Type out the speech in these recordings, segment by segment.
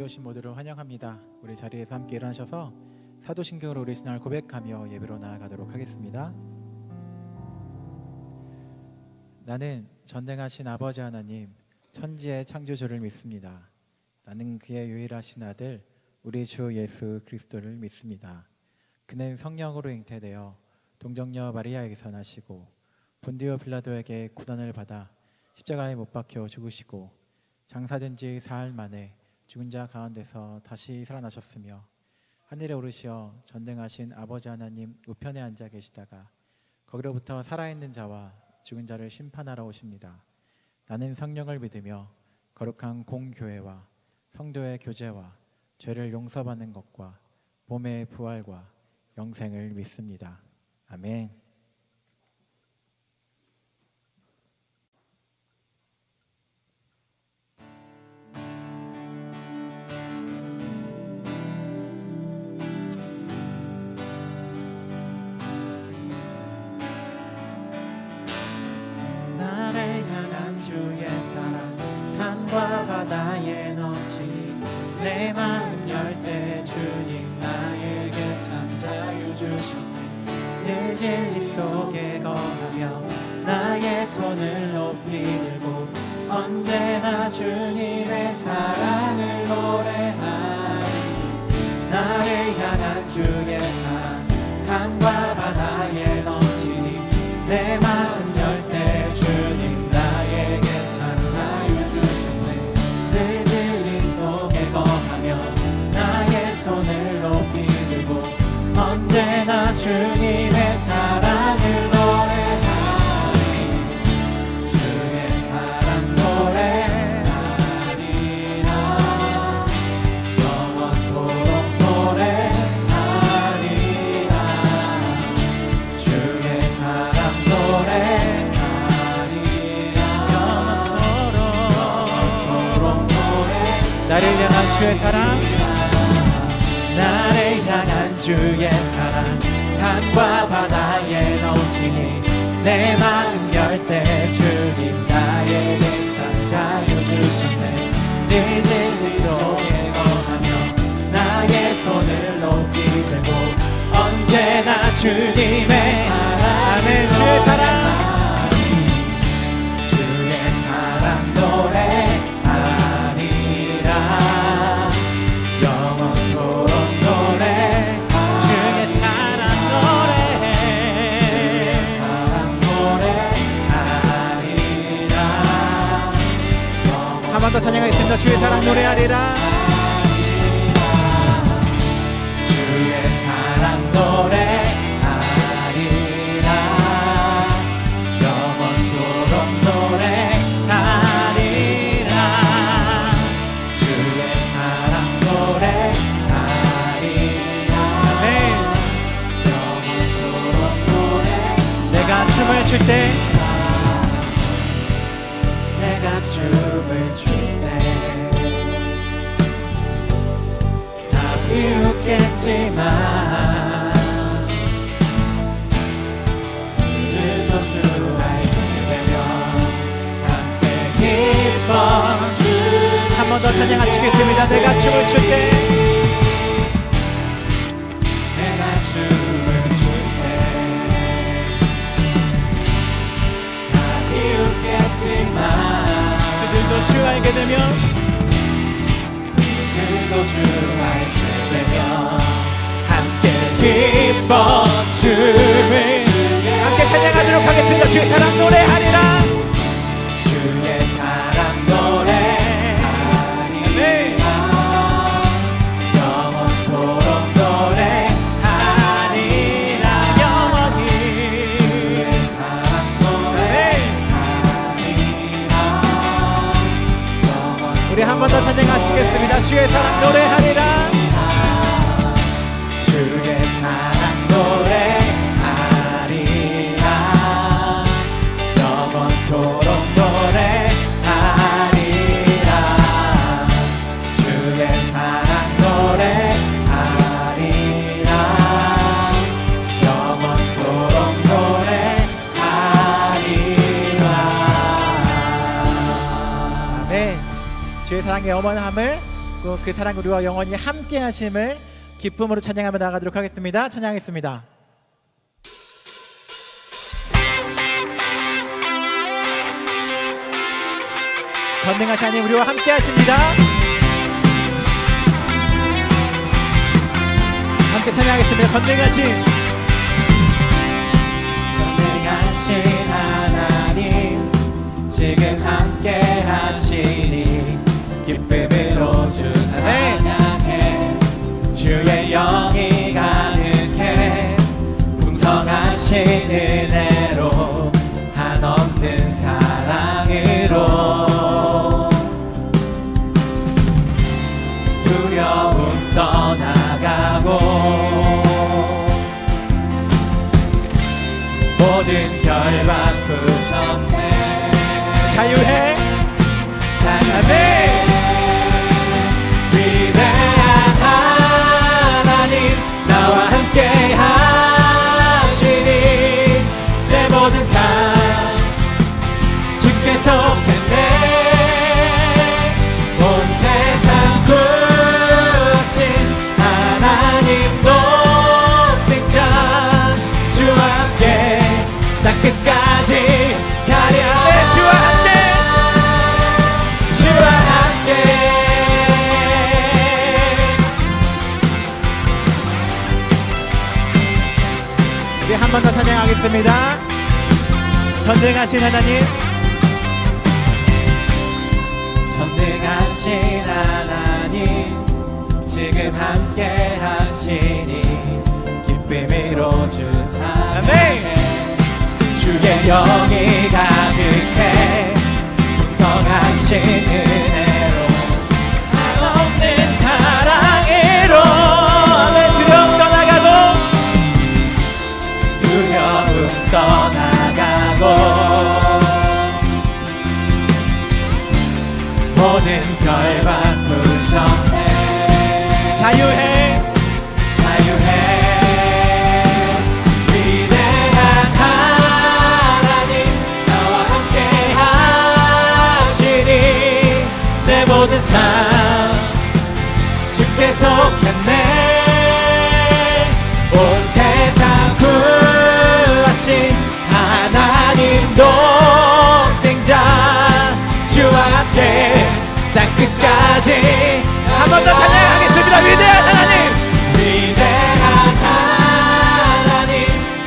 예배 오신 모두를 환영합니다. 우리 자리에서 함께 일어나셔서 사도신경으로 우리 신앙을 고백하며 예배로 나아가도록 하겠습니다. 나는 전능하신 아버지 하나님, 천지의 창조주를 믿습니다. 나는 그의 유일하신 아들 우리 주 예수 그리스도를 믿습니다. 그는 성령으로 잉태되어 동정녀 마리아에게서 나시고 본디오 빌라도에게 고난을 받아 십자가에 못 박혀 죽으시고 장사된 지 사흘 만에 죽은 자 가운데서 다시 살아나셨으며 하늘에 오르시어 전능하신 아버지 하나님 우편에 앉아 계시다가 거기로부터 살아있는 자와 죽은 자를 심판하러 오십니다. 나는 성령을 믿으며 거룩한 공교회와 성도의 교제와 죄를 용서받는 것과 몸의 부활과 영생을 믿습니다. 아멘. 나를 향한 주의 사랑 산과 바다에 넘치 내 마음 열 때 주님 나에게 참 자유 주셨네. 내 진리 속에 거하며 나의 손을 높이 들고 언제나 주님의 사랑을 노래하리. 나를 향한 주의 사랑 산과 바다에 넘치니 내 마음 열 때 주님 나에게 참 자유 주셨네. 내 진리 속에 거하며 나의 손을 높이 들고 언제나 주님의 사랑을 노래하리. 주의 사랑 노래하리라. 영원토록 노래하리라. 주의 사랑 노래하리라. 영원토록 노래하리라. 나를 향한 주의 사랑, 나를 향한 주의 사랑 산과 바다에 넘치니 내 마음 열 때 주님 나에게 참 자유 주셨네. 네 진리 속에 거하며 나의 손을 높이 들고 언제나 주님의 사랑. 아멘. 주의 사랑, 주의 사랑 노래하리라. 영원토록 노래하리라. 주의 사랑 노래해. 주의 사랑 노래하리라. 한 번 더 찬양하겠습니다. 주의 사랑 노래하리라. 주의 사랑 노래하리라. 영원토록 노래하리라. 주의 사랑 노래하리라. 아멘. 영원토록 노래. 내가 춤을 출 때, 내가 춤을 출 때 다 비웃겠지만 그래도 주 알게 되면 함께 기뻐 주. 한 번 더 찬양하시겠습니다. 내가 춤을 출 때, 내가 춤을 출 때 다 비웃겠지만 그들도 주 알게 되면 그도 주 알게 되면 함께 기뻐 춤을 함께 찬양하도록 하겠습니다. 주의 사랑 노래하리라. 주의 사랑 노래하리라. 영원토록 노래하리라. 영원히 주의 사랑 노래하리라. 우리 한 번 더 찬양하시겠습니다. 주의 사랑 노래하리라. 주의 사랑 노래하리라. 영원토록 노래하리라. 주의 사랑 노래하리라. 영원토록 노래하리라. 네, 주의 사랑의 어머함을 또 그 사랑 우리와 영원히 함께 하심을 기쁨으로 찬양하며 나가도록 하겠습니다. 찬양하겠습니다. 전능하신 하나님 우리와 함께 하십니다. 함께 찬양하겠습니다. 전능하신 하나님 지금 함께 하시니 기쁨으로 주 찬양해 주의 영이 가득해 풍성하신 은혜로 한없는 사랑으로 두려움 떠나가고 모든 결박 부셨네 자유해 찬양해 위대한 하나님 나와 함께 하시니 내 모든 삶 주께 속했네 온 세상 구하신 하나님 독생자 주와 함께 땅 끝까지 가랴 주와 함께 주와 함께 우리 한 번 더 찬양하겠습니다. 전능하신 하나님 전능하신 하나님 지금 함께 하시니 기쁨으로 주 찬양해 주의 영이 가득해 풍성하신 은혜로 한없는 사랑으로 아멘 두려움 떠나가고 두려움 떠나가고 모든 결박 부셨네 자유해 자유해 위대한 하나님 나와 함께 하시니 내 모든 삶 주께 속했네 온 세상 구하신 하나님 독생자 주와 함께 땅 끝까지 한 번 더 찬양하겠습니다. 위대한 하나님 위대한 하나님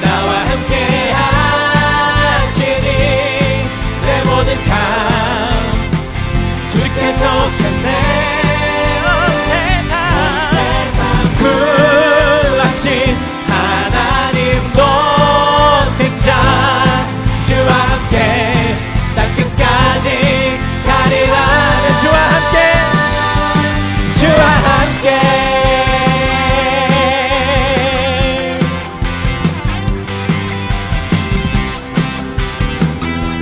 나와 함께 하시니 내 모든 삶 주께 속했네 온 세상 구하신 하나님 독생자 주와 함께 땅 끝까지 가리라 주와 함께 주와 함께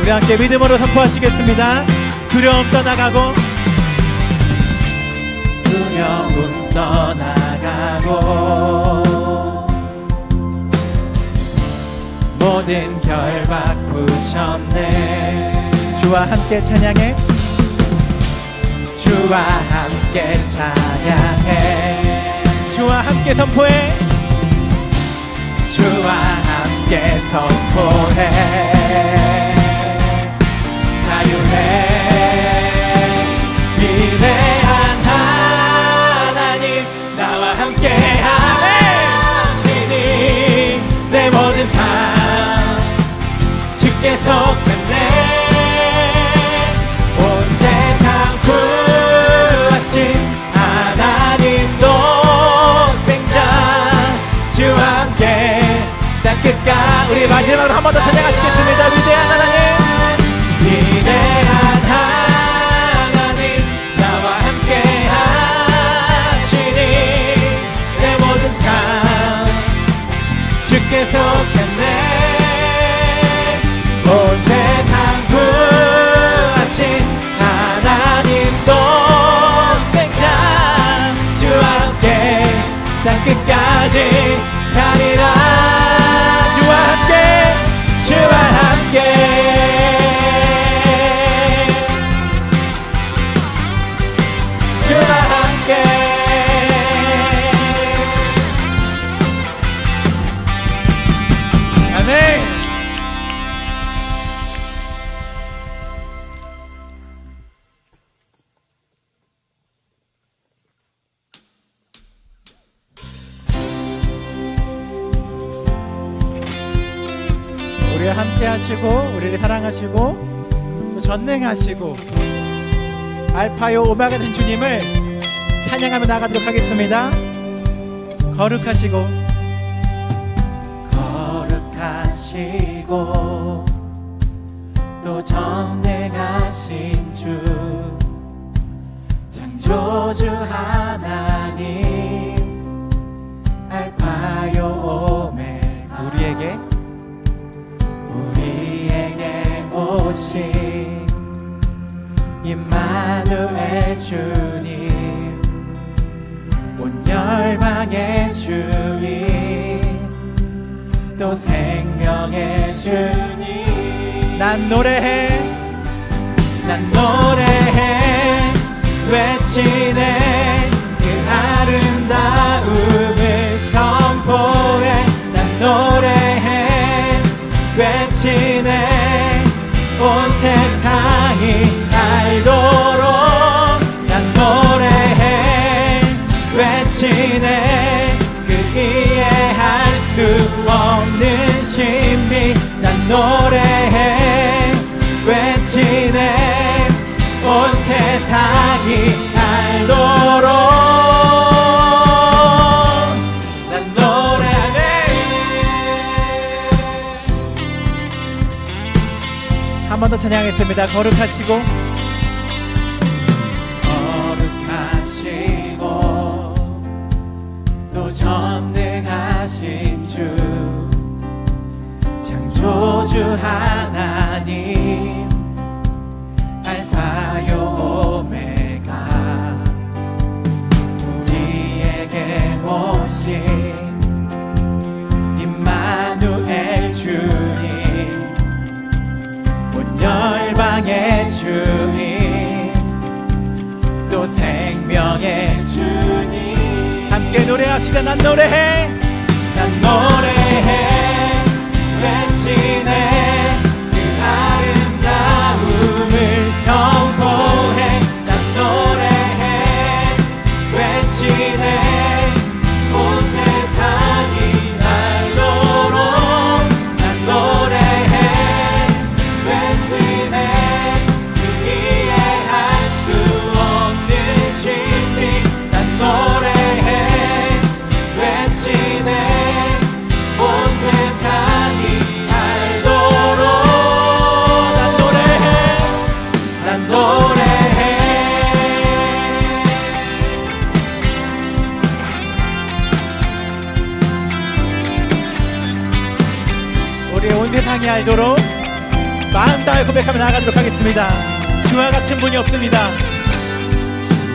우리 함께 믿음으로 선포하시겠습니다. 두려움 떠나가고 두려움 떠나가고 모든 결박 부셨네 주와 함께 찬양해 주와 함께 찬양해 주와 함께 선포해 주와 함께 선포해 자유해 위대한 하나님 나와 함께 하시니 내 모든 삶 주께 속했네 온 세상 구하신 하나님 독생자 주와 함께 땅 끝까지 우리 마지막으로 한 번 더 찬양하시겠습니다. 위대한 하나님 위대한 하나님 나와 함께 하시니 내 모든 삶 주께 속했네 온 세상 구하신 하나님 독생자 주와 함께 땅 끝까지 가리라 주와 함께 주와 함께 주와 함께 우리와 함께 하시고 우리를 사랑하시고 또 전능하시고 알파요 오메가 된 주님을 찬양하며 나가도록 하겠습니다. 거룩하시고 거룩하시고 또 전능하신 주 창조주 하나님 알파요 오메가 우리에게 오신 임마누엘 주님 온 열방의 주님 또 생명의 주님 난 노래해 외치네 그 아름다움을 선포해 난 노래해 외치네 온 세상이 알도록 난 노래해 외치네 그 이해할 수 없는 신비 난 노래해 외치네 온 세상이 알도록 난 노래해 한 번 더 찬양하겠습니다. 거룩하시고 또 전능하신 주 창조주 하나님 알파요 오메가 우리에게 오신 임마누엘 주님 온 열방의 주님 또 생명의 주님 함께 노래합시다. 난 노래해 외치네 그 아름다움을 선포해 난 노래해 외치네 온 세상이 알도록 난 노래해 외치네 그 이해할 수 없는 신비 난 노래해 외치네 온 세상이 알도록 난 노래해 우리 온 세상이 알도록 마음 다해 고백하며 나아가도록 하겠습니다. 주와 같은 분이 없습니다.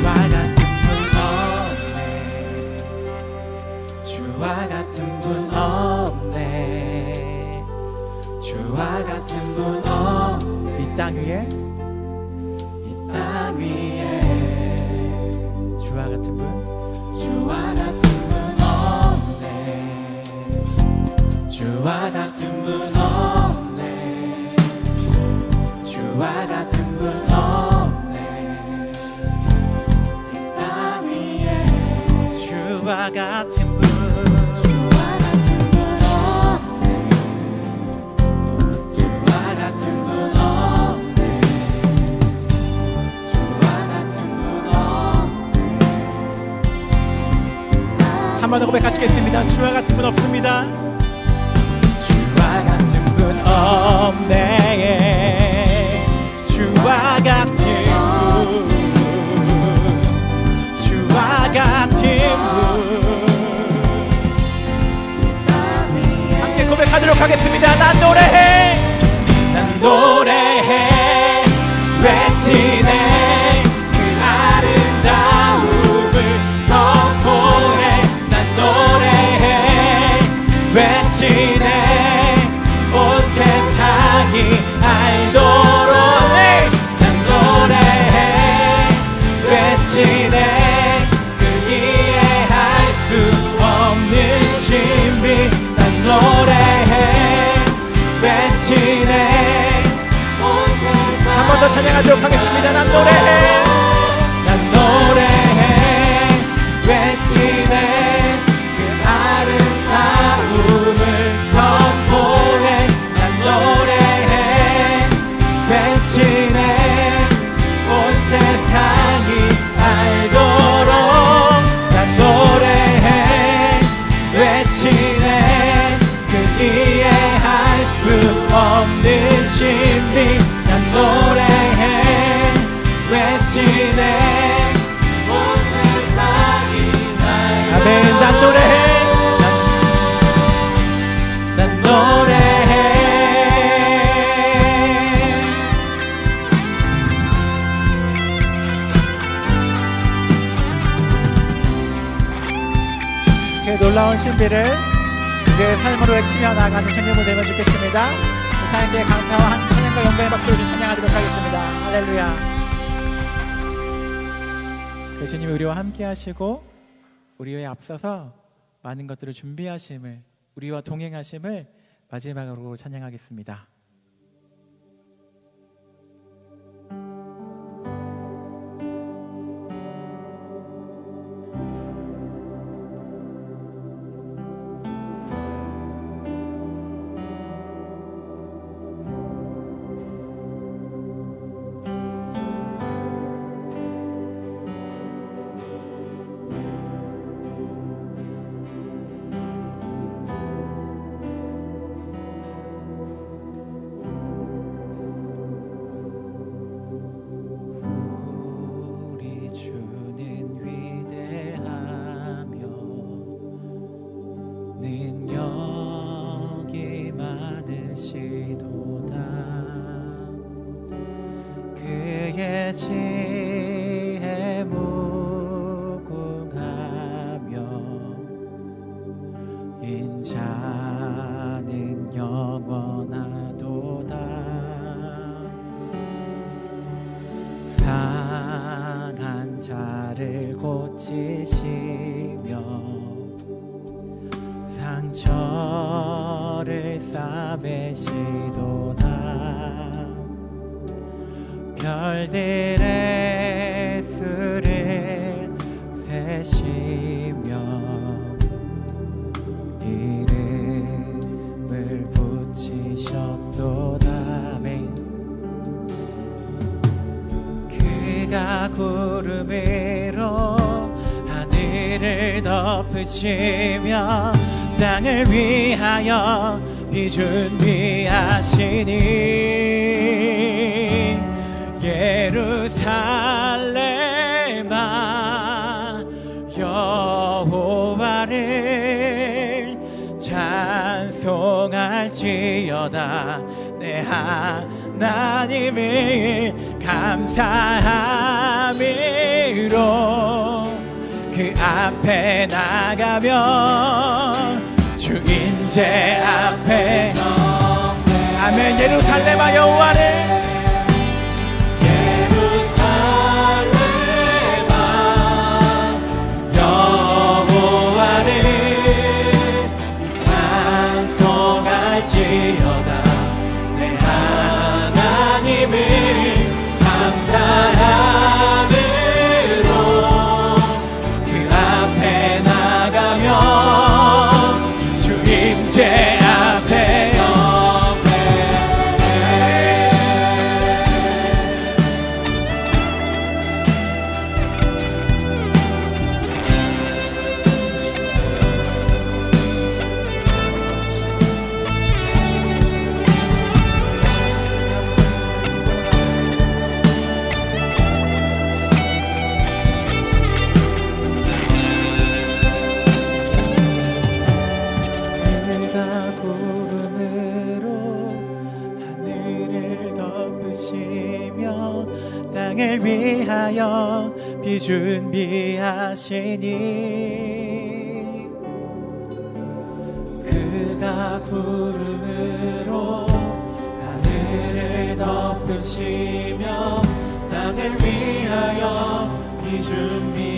주와 같은 분 없네 주와 같은 분 없네 주와 같은 분 없네 이 땅 위에 이 땅 위에 주와 같은 분 주와 같은 분 없네 주와 같은 분 없네 주와 같은 분 없네 이 땅 위에 주와 같은 분 주와 같은 분 없네 주와 같은 분 없네 주와 같은 분 없네 한 번 더 고백하시겠습니다. 주와 같은 분 없습니다. 주와 같은 분 없네 주와 같은 분 주와 같은 분 함께 고백하도록 하겠습니다. 난 노래해 외치네 그 아름다움을 선포해 난 노래해 외치네 온 세상이 알도록 난 노래해 외치네 그 이해할 수 없는 신비 난 노래해 외치네 온 세상 한 번 더 찬양하도록 하겠습니다. 난 노래해 외치네 그 아름다움을 선포해 난 노래해 놀라운 신비를 우리의 삶으로 외치며 나아가는 청년부 되면 좋겠습니다. 찬양대의 강타와 한 찬양과 영광의 박수를 준 찬양하도록 하겠습니다. 할렐루야. 예수님이 우리와 함께 하시고 우리에 앞서서 많은 것들을 준비하심을, 우리와 동행하심을 마지막으로 찬양하겠습니다. 능력이 많으시도다. 그의 지혜 무궁하며 인자는 영원하도다. 상한 자를 고치시며 상처를 싸매시도다. 별들의 수를 세시며 이름을 붙이셨도다. 아멘. 그가 구름으로 하늘을 덮으시며 땅을 위하여 비준비하시니 예루살렘아 여호와를 찬송할지어다. 내 하나님을 감사함으로 그 앞에 나가면 주 임재 앞에 아멘. 예루살렘아 여호와를 찬송할지어다. 내 하나님을 감사함으로 그 앞에 나가면 주 임재 앞에 땅을 위하여 비준비하시니 그가 구름으로 하늘을 덮으시며 땅을 위하여 비준비하시니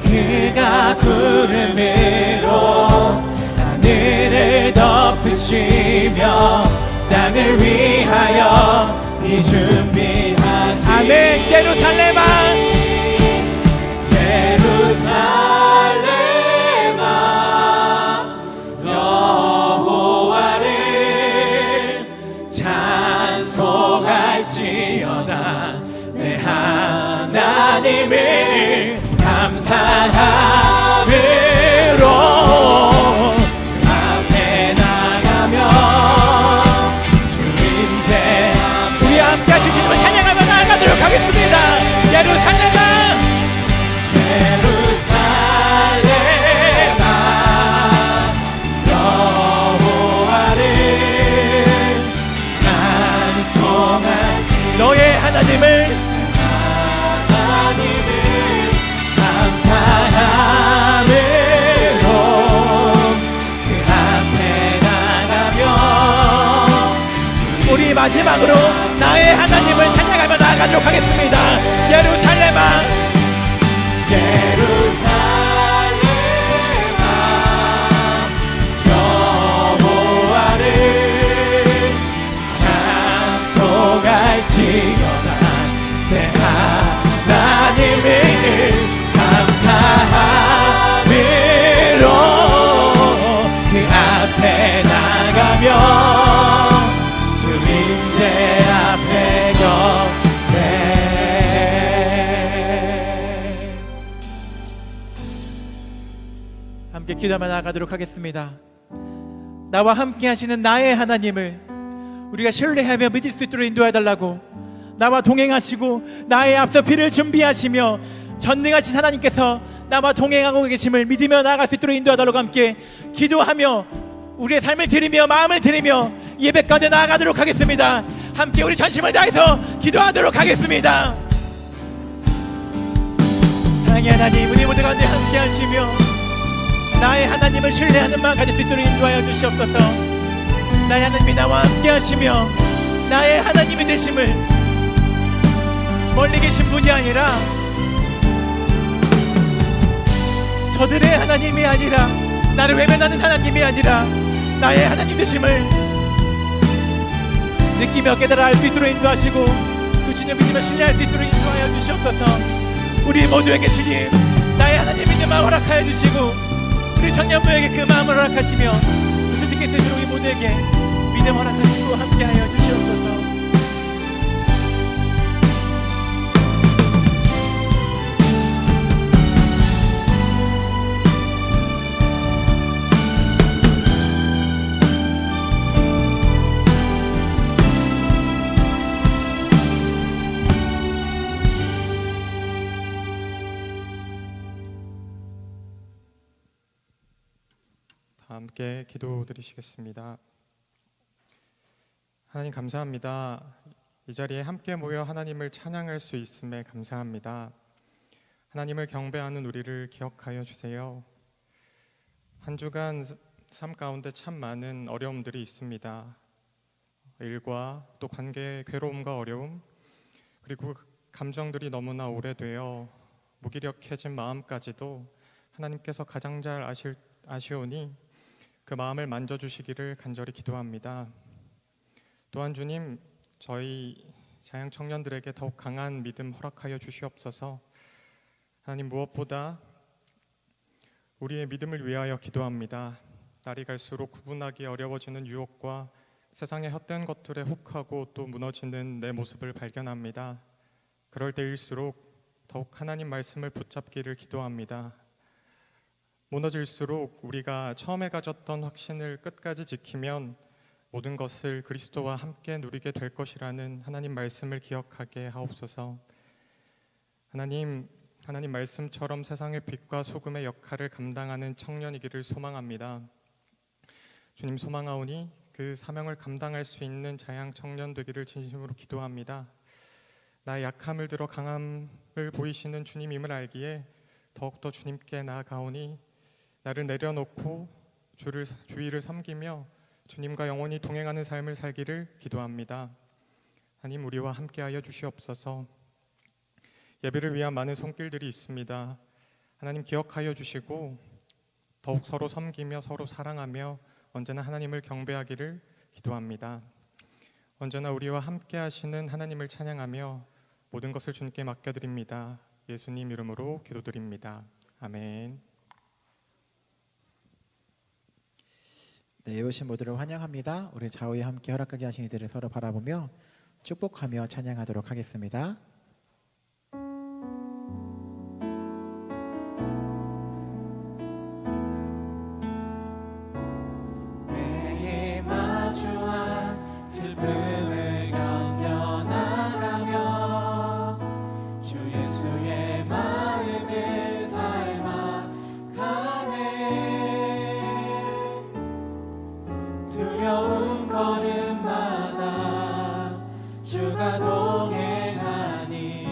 그가 구름으로 하늘을 덮으시며 땅을 위하여 비준비하시니 아멘. 예루살렘아 여호와를 찬송할지어다. 내 하나님을 감사함으로 주 앞에 나가면 우리 함께 하실 주님을 찬양하며 나아가도록 하겠습니다. 예루살렘아 마지막으로 나의 하나님을 찬양하며 나아가도록 하겠습니다. 예루살렘아 여호와를 찬송할지어다. 내 하나님을 감사함으로 그 앞에 나가며 주 임재 앞에 걷네. 함께 기도하며 나아가도록 하겠습니다. 나와 함께 하시는 나의 하나님을 우리가 신뢰하며 믿을 수 있도록 인도해달라고, 나와 동행하시고 나의 앞서 피를 준비하시며 전능하신 하나님께서 나와 동행하고 계심을 믿으며 나아갈 수 있도록 인도하달라고 함께 기도하며 우리의 삶을 드리며 마음을 드리며 예배 가운데 나아가도록 하겠습니다. 함께 우리 전심을 다해서 기도하도록 하겠습니다. 사랑의 하나님, 우리 모두 가운데 함께 하시며 나의 하나님을 신뢰하는 마음 가질 수 있도록 인도하여 주시옵소서. 나의 하나님이 나와 함께 하시며 나의 하나님이 되심을 멀리 계신 분이 아니라 저들의 하나님이 아니라 나를 외면하는 하나님이 아니라 나의 하나님 되심을 느끼며 깨달아 알 수 있도록 인도하시고 그 주님 믿으며 신뢰할 수 있도록 인도하여 주시옵소서. 우리 모두에게 주님 나의 하나님 믿는 마음 허락하여 주시고 우리 청년부에게 그 마음을 허락하시며 무슨 뜻께 쓰도록 우리 모두에게 믿음 허락하시고 함께하여 주시옵소서. 함께 기도드리시겠습니다. 하나님 감사합니다. 이 자리에 함께 모여 하나님을 찬양할 수 있음에 감사합니다. 하나님을 경배하는 우리를 기억하여 주세요. 한 주간 삶 가운데 참 많은 어려움들이 있습니다. 일과 또 관계의 괴로움과 어려움, 그리고 감정들이 너무나 오래되어 무기력해진 마음까지도 하나님께서 가장 잘 아시오니 그 마음을 만져주시기를 간절히 기도합니다. 또한 주님, 저희 자양 청년들에게 더욱 강한 믿음 허락하여 주시옵소서. 하나님, 무엇보다 우리의 믿음을 위하여 기도합니다. 날이 갈수록 구분하기 어려워지는 유혹과 세상의 헛된 것들에 혹하고 또 무너지는 내 모습을 발견합니다. 그럴 때일수록 더욱 하나님 말씀을 붙잡기를 기도합니다. 무너질수록 우리가 처음에 가졌던 확신을 끝까지 지키면 모든 것을 그리스도와 함께 누리게 될 것이라는 하나님 말씀을 기억하게 하옵소서. 하나님 말씀처럼 세상의 빛과 소금의 역할을 감당하는 청년이기를 소망합니다. 주님, 소망하오니 그 사명을 감당할 수 있는 자양 청년 되기를 진심으로 기도합니다. 나의 약함을 들어 강함을 보이시는 주님임을 알기에 더욱더 주님께 나아가오니 나를 내려놓고 주의를 섬기며 주님과 영원히 동행하는 삶을 살기를 기도합니다. 하나님, 우리와 함께하여 주시옵소서. 예배를 위한 많은 손길들이 있습니다. 하나님 기억하여 주시고 더욱 서로 섬기며 서로 사랑하며 언제나 하나님을 경배하기를 기도합니다. 언제나 우리와 함께하시는 하나님을 찬양하며 모든 것을 주님께 맡겨드립니다. 예수님 이름으로 기도드립니다. 아멘. 네, 오신 모두를 환영합니다. 우리 좌우에 함께 허락하게 하신 이들을 서로 바라보며 축복하며 찬양하도록 하겠습니다. 매일 마주한 슬픔을 견뎌나가며 주 예수의 마음을 닮아가네. 두려운 걸음마다 주가 동행하니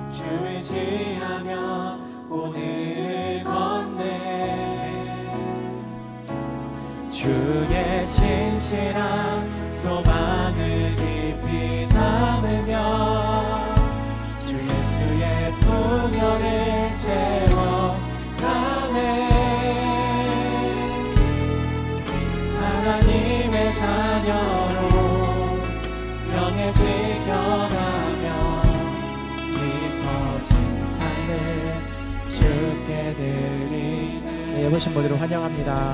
주 의지하며 오늘을 걷네. 주의 신실한 소망을 채워가네. 하나님의 자녀로 명예 지켜가며 깊어진 삶을 주께 드리네. 네, 여보신 모두를 환영합니다.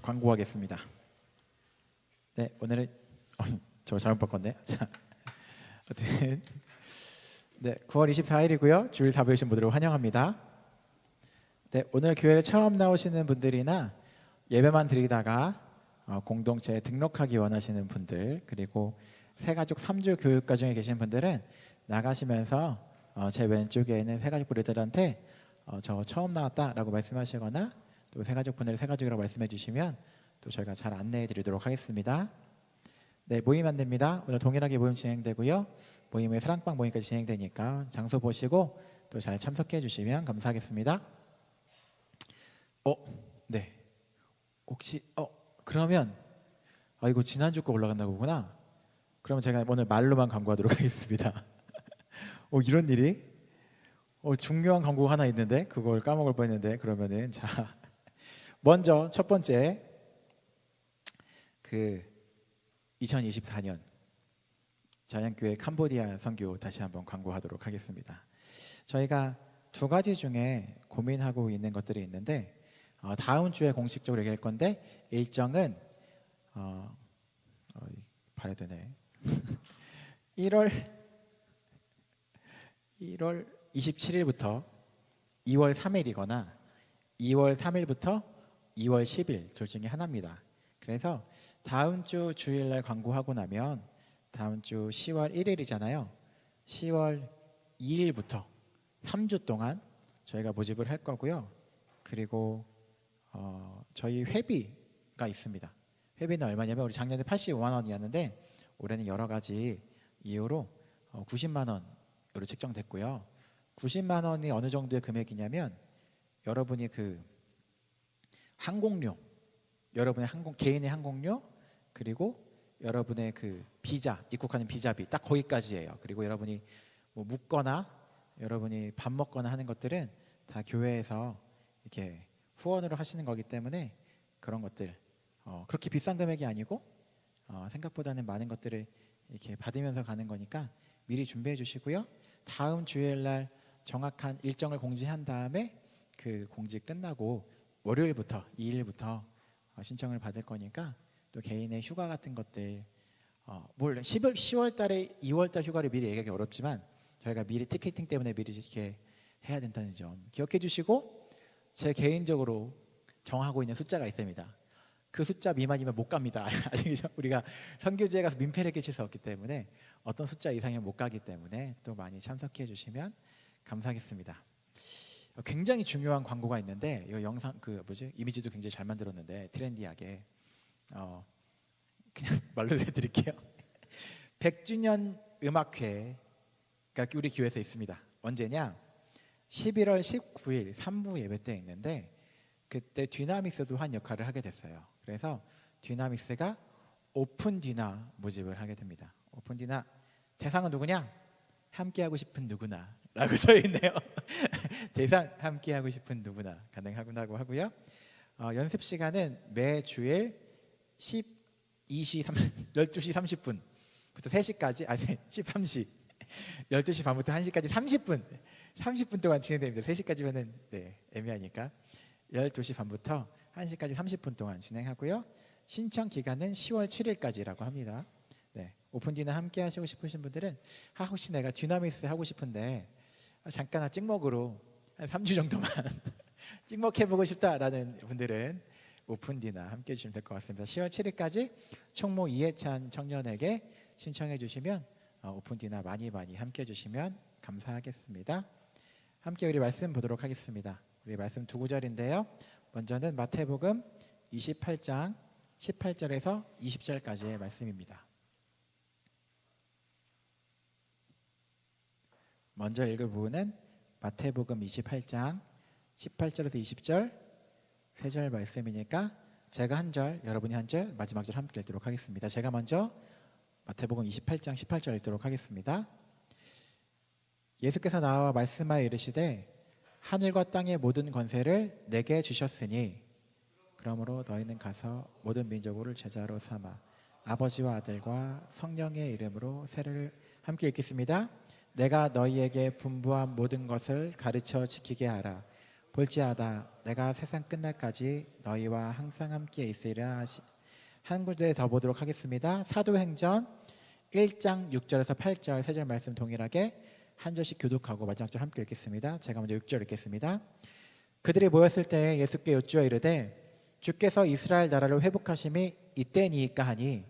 광고하겠습니다. 네, 오늘은 저 잘못 바꿨네. 자, 어쨌든 네, 9월 24일이고요. 주일 사부이신 모두를 환영합니다. 네, 오늘 교회에 처음 나오시는 분들이나 예배만 드리다가 공동체에 등록하기 원하시는 분들, 그리고 새가족 3주 교육과 중에 계신 분들은 나가시면서 제 왼쪽에 있는 새가족 분들한테 저 처음 나왔다라고 말씀하시거나 또 새가족 분을 새가족이라고 말씀해 주시면 또 저희가 잘 안내해 드리도록 하겠습니다. 네, 모임 안내입니다. 오늘 동일하게 모임 진행되고요. 모임의 사랑방 모임까지 진행되니까 장소 보시고 또 잘 참석해 주시면 감사하겠습니다. 네. 혹시 그러면 이거 지난주 거 올라간다고 보구나. 그러면 제가 오늘 말로만 광고하도록 하겠습니다. 이런 일이 중요한 광고가 하나 있는데 그걸 까먹을 뻔했는데, 그러면은 자 먼저 첫 번째 2024년 자연교회 캄보디아 선교 다시 한번 광고하도록 하겠습니다. 저희가 두 가지 중에 고민하고 있는 것들이 있는데 다음 주에 공식적으로 얘기할 건데 일정은 봐야 되네. 1월 27일부터 2월 3일이거나 2월 3일부터 2월 10일 둘 중에 하나입니다. 그래서 다음 주 주일날 광고하고 나면 다음 주 10월 1일이잖아요. 10월 2일부터 3주 동안 저희가 모집을 할 거고요. 그리고 저희 회비가 있습니다. 회비는 얼마냐면 우리 작년에 85만 원이었는데 올해는 여러 가지 이유로 90만 원으로 책정됐고요. 90만 원이 어느 정도의 금액이냐면 여러분이 그 항공료, 여러분의 개인의 항공료, 그리고 여러분의 그 비자, 입국하는 비자비 딱 거기까지예요. 그리고 여러분이 뭐 묵거나 여러분이 밥 먹거나 하는 것들은 다 교회에서 이렇게 후원으로 하시는 거기 때문에 그런 것들 그렇게 비싼 금액이 아니고 생각보다는 많은 것들을 이렇게 받으면서 가는 거니까 미리 준비해 주시고요. 다음 주일날 정확한 일정을 공지한 다음에 그 공지 끝나고 월요일부터 2일부터 신청을 받을 거니까 또 개인의 휴가 같은 것들 10월 달에 2월 달 휴가를 미리 얘기하기 어렵지만 저희가 미리 티켓팅 때문에 미리 이렇게 해야 된다는 점 기억해 주시고, 제 개인적으로 정하고 있는 숫자가 있습니다. 그 숫자 미만이면 못 갑니다. 아시겠죠? 우리가 선교지에 가서 민폐를 끼칠 수 없기 때문에 어떤 숫자 이상이면 못 가기 때문에 또 많이 참석해 주시면 감사하겠습니다. 굉장히 중요한 광고가 있는데 이 영상 이미지도 굉장히 잘 만들었는데 트렌디하게 그냥 말로 해드릴게요. 100주년 음악회가 우리 교회에서 있습니다. 언제냐? 11월 19일 3부 예배 때 있는데 그때 뒤나미스도 한 역할을 하게 됐어요. 그래서 뒤나미스가 오픈 디나 모집을 하게 됩니다. 오픈 디나 대상은 누구냐? 함께하고 싶은 누구나 라고 써있네요. 대상 함께하고 싶은 누구나 가능하구나 하고요. 연습 시간은 매주일 12시 12시 30분부터 3시까지 13시 12시 반부터 1시까지 30분 동안 진행됩니다. 3시까지면은 애매하니까 12시 반부터 1시까지 30분 동안 진행하고요. 신청 기간은 10월 7일까지라고 합니다. 오픈 디너 함께 하시고 싶으신 분들은 혹시 내가 뒤나미스 하고 싶은데 잠깐 찍먹으로 한 3주 정도만 찍먹해보고 싶다라는 분들은 오픈 디너 함께 해주시면 될 것 같습니다. 10월 7일까지 총무 이해찬 청년에게 신청해 주시면 오픈 디너 많이 함께 해주시면 감사하겠습니다. 함께 우리 말씀 보도록 하겠습니다. 우리 말씀 두 구절인데요. 먼저는 마태복음 28장 18절에서 20절까지의 말씀입니다. 먼저 읽을 부분은 마태복음 28장 18절에서 20절 세 절 말씀이니까 제가 한 절, 여러분이 한 절, 마지막 절 함께 읽도록 하겠습니다. 제가 먼저 마태복음 28장 18절 읽도록 하겠습니다. 예수께서 나와 말씀하여 이르시되 하늘과 땅의 모든 권세를 내게 주셨으니 그러므로 너희는 가서 모든 민족을 제자로 삼아 아버지와 아들과 성령의 이름으로 세례를 함께 읽겠습니다. 내가 너희에게 분부한 모든 것을 가르쳐 지키게 하라. 볼지어다 내가 세상 끝날까지 너희와 항상 함께 있으리라. 한 군데 더 보도록 하겠습니다. 사도행전 1장 6절에서 8절 세 절 말씀 동일하게 한 절씩 교독하고 마지막 절 함께 읽겠습니다. 제가 먼저 6절 읽겠습니다. 그들이 모였을 때 예수께 여쭈어 이르되 주께서 이스라엘 나라를 회복하심이 이때니이까 하니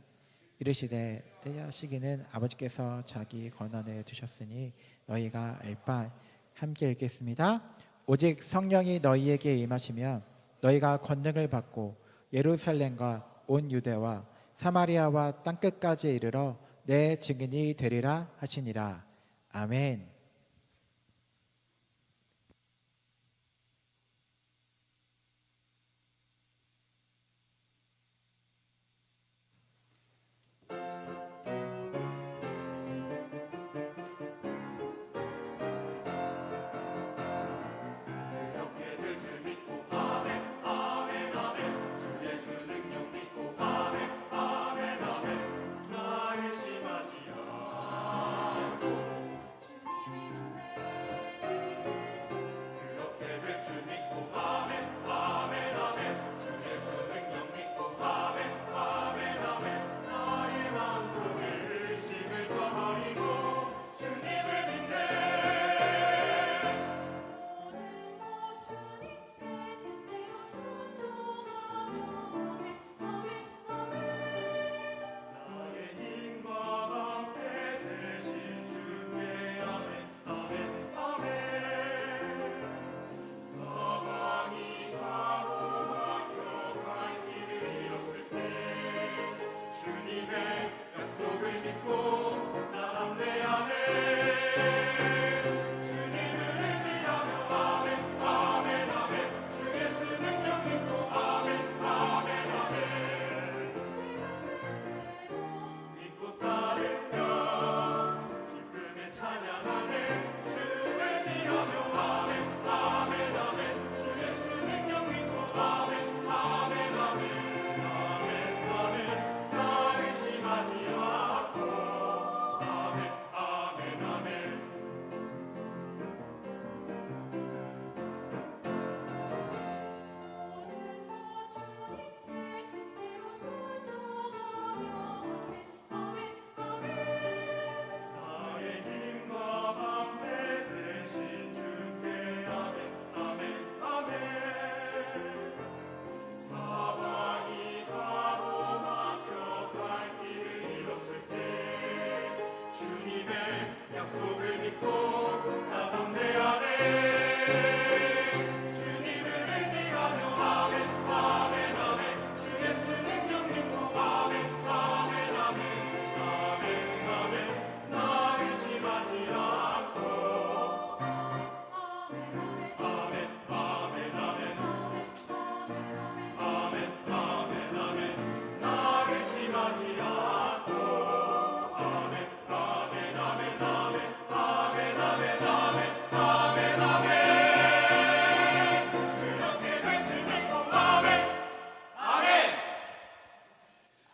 이르시되 때와 시기는 아버지께서 자기 권한에 두셨으니 너희가 알 바. 함께 읽겠습니다. 오직 성령이 너희에게 임하시면 너희가 권능을 받고 예루살렘과 온 유대와 사마리아와 땅끝까지 이르러 내 증인이 되리라 하시니라. 아멘.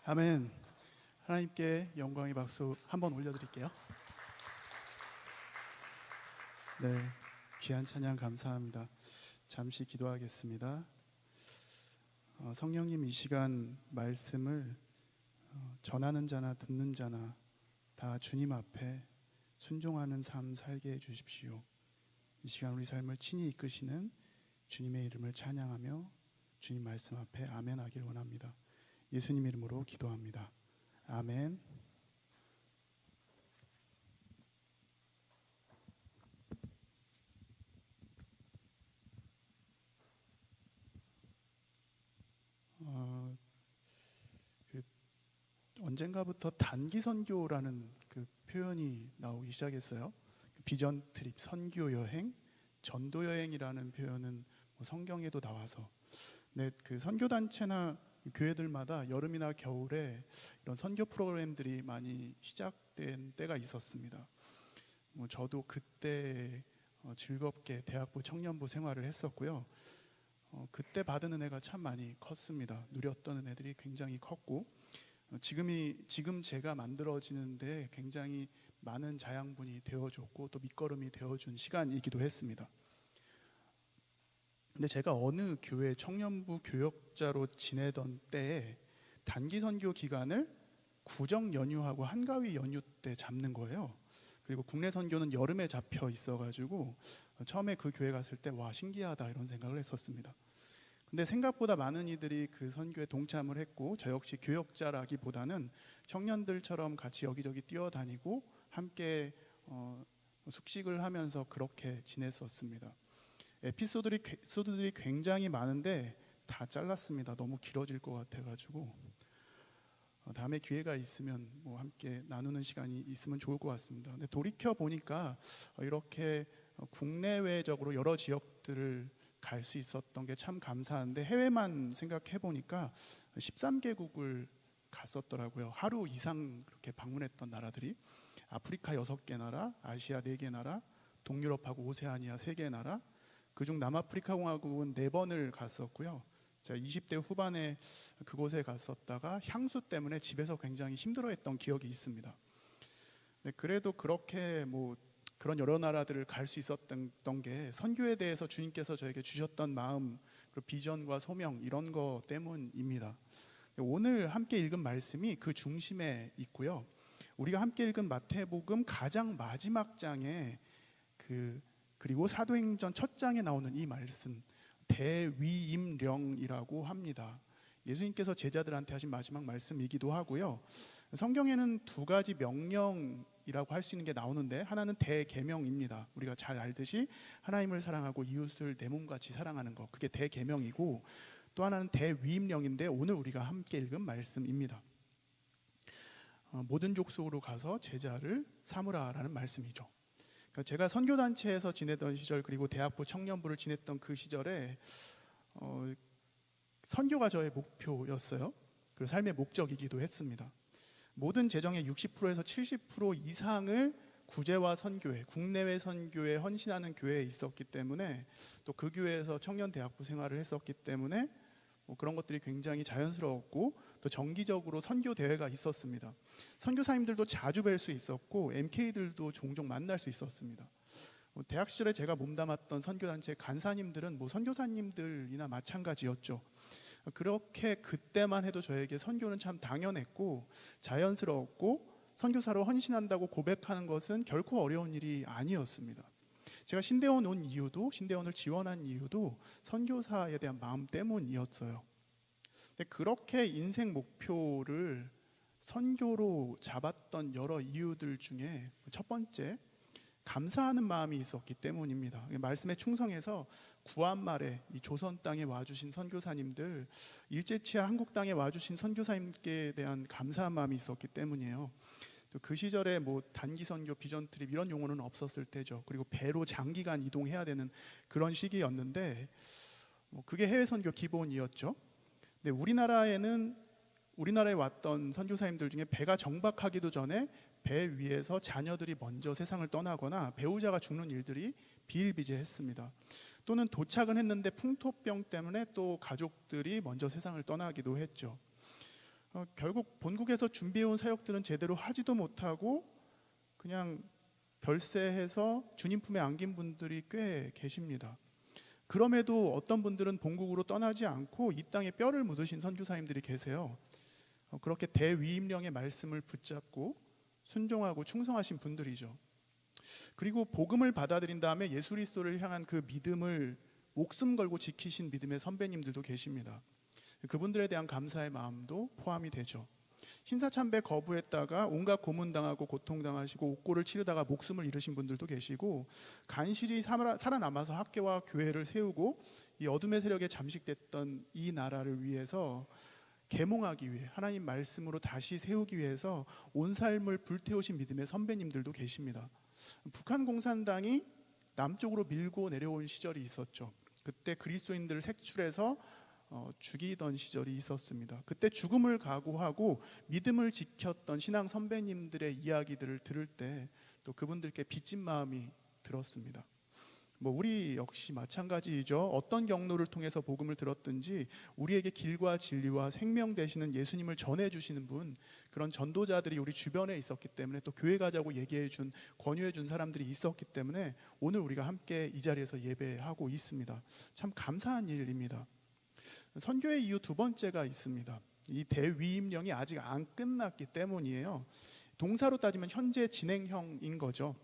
아멘. 하나님께 영광의 박수 한번 올려드릴게요. 네, 귀한 찬양 감사합니다. 잠시 기도하겠습니다. 성령님, 이 시간 말씀을 전하는 자나 듣는 자나 다 주님 앞에 순종하는 삶 살게 해주십시오. 이 시간 우리 삶을 친히 이끄시는 주님의 이름을 찬양하며 주님 말씀 앞에 아멘 하길 원합니다. 예수님 이름으로 기도합니다. 아멘. 언젠가부터 단기 선교라는 그 표현이 나오기 시작했어요. 비전 트립, 선교 여행, 전도 여행이라는 표현은 성경에도 나와서, 네, 그 선교 단체나 교회들마다 여름이나 겨울에 이런 선교 프로그램들이 많이 시작된 때가 있었습니다. 저도 그때 즐겁게 대학부 청년부 생활을 했었고요. 그때 받은 은혜가 참 많이 컸습니다. 누렸던 은혜들이 굉장히 컸고 지금 제가 만들어지는데 굉장히 많은 자양분이 되어줬고 또 밑거름이 되어준 시간이기도 했습니다. 근데 제가 어느 교회 청년부 교역자로 지내던 때에 단기 선교 기간을 구정 연휴하고 한가위 연휴 때 잡는 거예요. 그리고 국내 선교는 여름에 잡혀 있어가지고 처음에 그 교회 갔을 때 와 신기하다 이런 생각을 했었습니다. 근데 생각보다 많은 이들이 그 선교에 동참을 했고 저 역시 교역자라기보다는 청년들처럼 같이 여기저기 뛰어다니고 함께 숙식을 하면서 그렇게 지냈었습니다. 에피소드들이 굉장히 많은데 다 잘랐습니다. 너무 길어질 것 같아가지고 다음에 기회가 있으면 함께 나누는 시간이 있으면 좋을 것 같습니다. 근데 돌이켜 보니까 이렇게 국내외적으로 여러 지역들을 갈 수 있었던 게 참 감사한데 해외만 생각해 보니까 13개국을 갔었더라고요. 하루 이상 그렇게 방문했던 나라들이 아프리카 6개 나라, 아시아 4개 나라, 동유럽하고 오세아니아 3개 나라, 그중 남아프리카 공화국은 4번을 갔었고요. 제가 20대 후반에 그곳에 갔었다가 향수 때문에 집에서 굉장히 힘들어했던 기억이 있습니다. 그래도 그렇게 그런 여러 나라들을 갈 수 있었던 게 선교에 대해서 주님께서 저에게 주셨던 마음, 그리고 비전과 소명 이런 거 때문입니다. 오늘 함께 읽은 말씀이 그 중심에 있고요. 우리가 함께 읽은 마태복음 가장 마지막 장에 그리고 사도행전 첫 장에 나오는 이 말씀 대위임령이라고 합니다. 예수님께서 제자들한테 하신 마지막 말씀이기도 하고요. 성경에는 2가지 명령이라고 할 수 있는 게 나오는데 하나는 대계명입니다. 우리가 잘 알듯이 하나님을 사랑하고 이웃을 내 몸같이 사랑하는 것, 그게 대계명이고 또 하나는 대위임령인데 오늘 우리가 함께 읽은 말씀입니다. 모든 족속으로 가서 제자를 삼으라라는 말씀이죠. 제가 선교단체에서 지내던 시절 그리고 대학부 청년부를 지냈던 그 시절에 선교가 저의 목표였어요. 그 삶의 목적이기도 했습니다. 모든 재정의 60%에서 70% 이상을 구제와 선교회, 국내외 선교에 헌신하는 교회에 있었기 때문에 또 그 교회에서 청년 대학부 생활을 했었기 때문에 그런 것들이 굉장히 자연스러웠고 또 정기적으로 선교 대회가 있었습니다. 선교사님들도 자주 뵐 수 있었고 MK들도 종종 만날 수 있었습니다. 대학 시절에 제가 몸담았던 선교단체 간사님들은 선교사님들이나 마찬가지였죠. 그렇게 그때만 해도 저에게 선교는 참 당연했고 자연스러웠고 선교사로 헌신한다고 고백하는 것은 결코 어려운 일이 아니었습니다. 제가 신대원 온 이유도 신대원을 지원한 이유도 선교사에 대한 마음 때문이었어요. 근데 그렇게 인생 목표를 선교로 잡았던 여러 이유들 중에 첫 번째 감사하는 마음이 있었기 때문입니다. 말씀에 충성해서 구한말에 이 조선 땅에 와주신 선교사님들, 일제치하 한국 땅에 와주신 선교사님께 대한 감사한 마음이 있었기 때문이에요. 또 그 시절에 단기 선교, 비전 트립 이런 용어는 없었을 때죠. 그리고 배로 장기간 이동해야 되는 그런 시기였는데 그게 해외 선교 기본이었죠. 근데 우리나라에 왔던 선교사님들 중에 배가 정박하기도 전에 배 위에서 자녀들이 먼저 세상을 떠나거나 배우자가 죽는 일들이 비일비재했습니다. 또는 도착은 했는데 풍토병 때문에 또 가족들이 먼저 세상을 떠나기도 했죠. 결국 본국에서 준비해온 사역들은 제대로 하지도 못하고 그냥 별세해서 주님 품에 안긴 분들이 꽤 계십니다. 그럼에도 어떤 분들은 본국으로 떠나지 않고 이 땅에 뼈를 묻으신 선교사님들이 계세요. 그렇게 대위임령의 말씀을 붙잡고 순종하고 충성하신 분들이죠. 그리고 복음을 받아들인 다음에 예수 그리스도를 향한 그 믿음을 목숨 걸고 지키신 믿음의 선배님들도 계십니다. 그분들에 대한 감사의 마음도 포함이 되죠. 신사참배 거부했다가 온갖 고문당하고 고통당하시고 옥고를 치르다가 목숨을 잃으신 분들도 계시고 간신히 살아남아서 학교와 교회를 세우고 이 어둠의 세력에 잠식됐던 이 나라를 위해서 계몽하기 위해 하나님 말씀으로 다시 세우기 위해서 온 삶을 불태우신 믿음의 선배님들도 계십니다. 북한 공산당이 남쪽으로 밀고 내려온 시절이 있었죠. 그때 그리스도인들을 색출해서 죽이던 시절이 있었습니다. 그때 죽음을 각오하고 믿음을 지켰던 신앙 선배님들의 이야기들을 들을 때 또 그분들께 빚진 마음이 들었습니다. 우리 역시 마찬가지이죠. 어떤 경로를 통해서 복음을 들었든지 우리에게 길과 진리와 생명 되시는 예수님을 전해주시는 분, 그런 전도자들이 우리 주변에 있었기 때문에, 또 교회 가자고 얘기해준, 권유해준 사람들이 있었기 때문에 오늘 우리가 함께 이 자리에서 예배하고 있습니다. 참 감사한 일입니다. 선교의 이유 두 번째가 있습니다. 이 대위임령이 아직 안 끝났기 때문이에요. 동사로 따지면 현재 진행형인 거죠.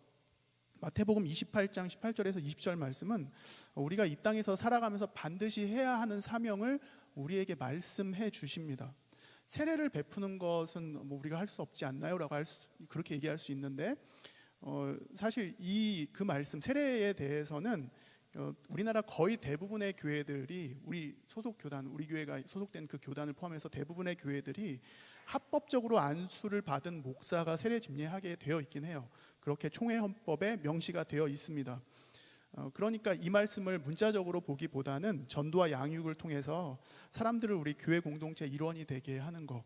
마태복음 28장 18절에서 20절 말씀은 우리가 이 땅에서 살아가면서 반드시 해야 하는 사명을 우리에게 말씀해 주십니다. 세례를 베푸는 것은 우리가 할 수 없지 않나요? 라고 그렇게 얘기할 수 있는데, 사실 그 말씀 세례에 대해서는 우리나라 거의 대부분의 교회들이, 우리 소속 교단, 우리 교회가 소속된 그 교단을 포함해서 대부분의 교회들이 합법적으로 안수를 받은 목사가 세례 집례하게 되어 있긴 해요. 그렇게 총회 헌법에 명시가 되어 있습니다. 그러니까 이 말씀을 문자적으로 보기보다는 전도와 양육을 통해서 사람들을 우리 교회 공동체 일원이 되게 하는 것,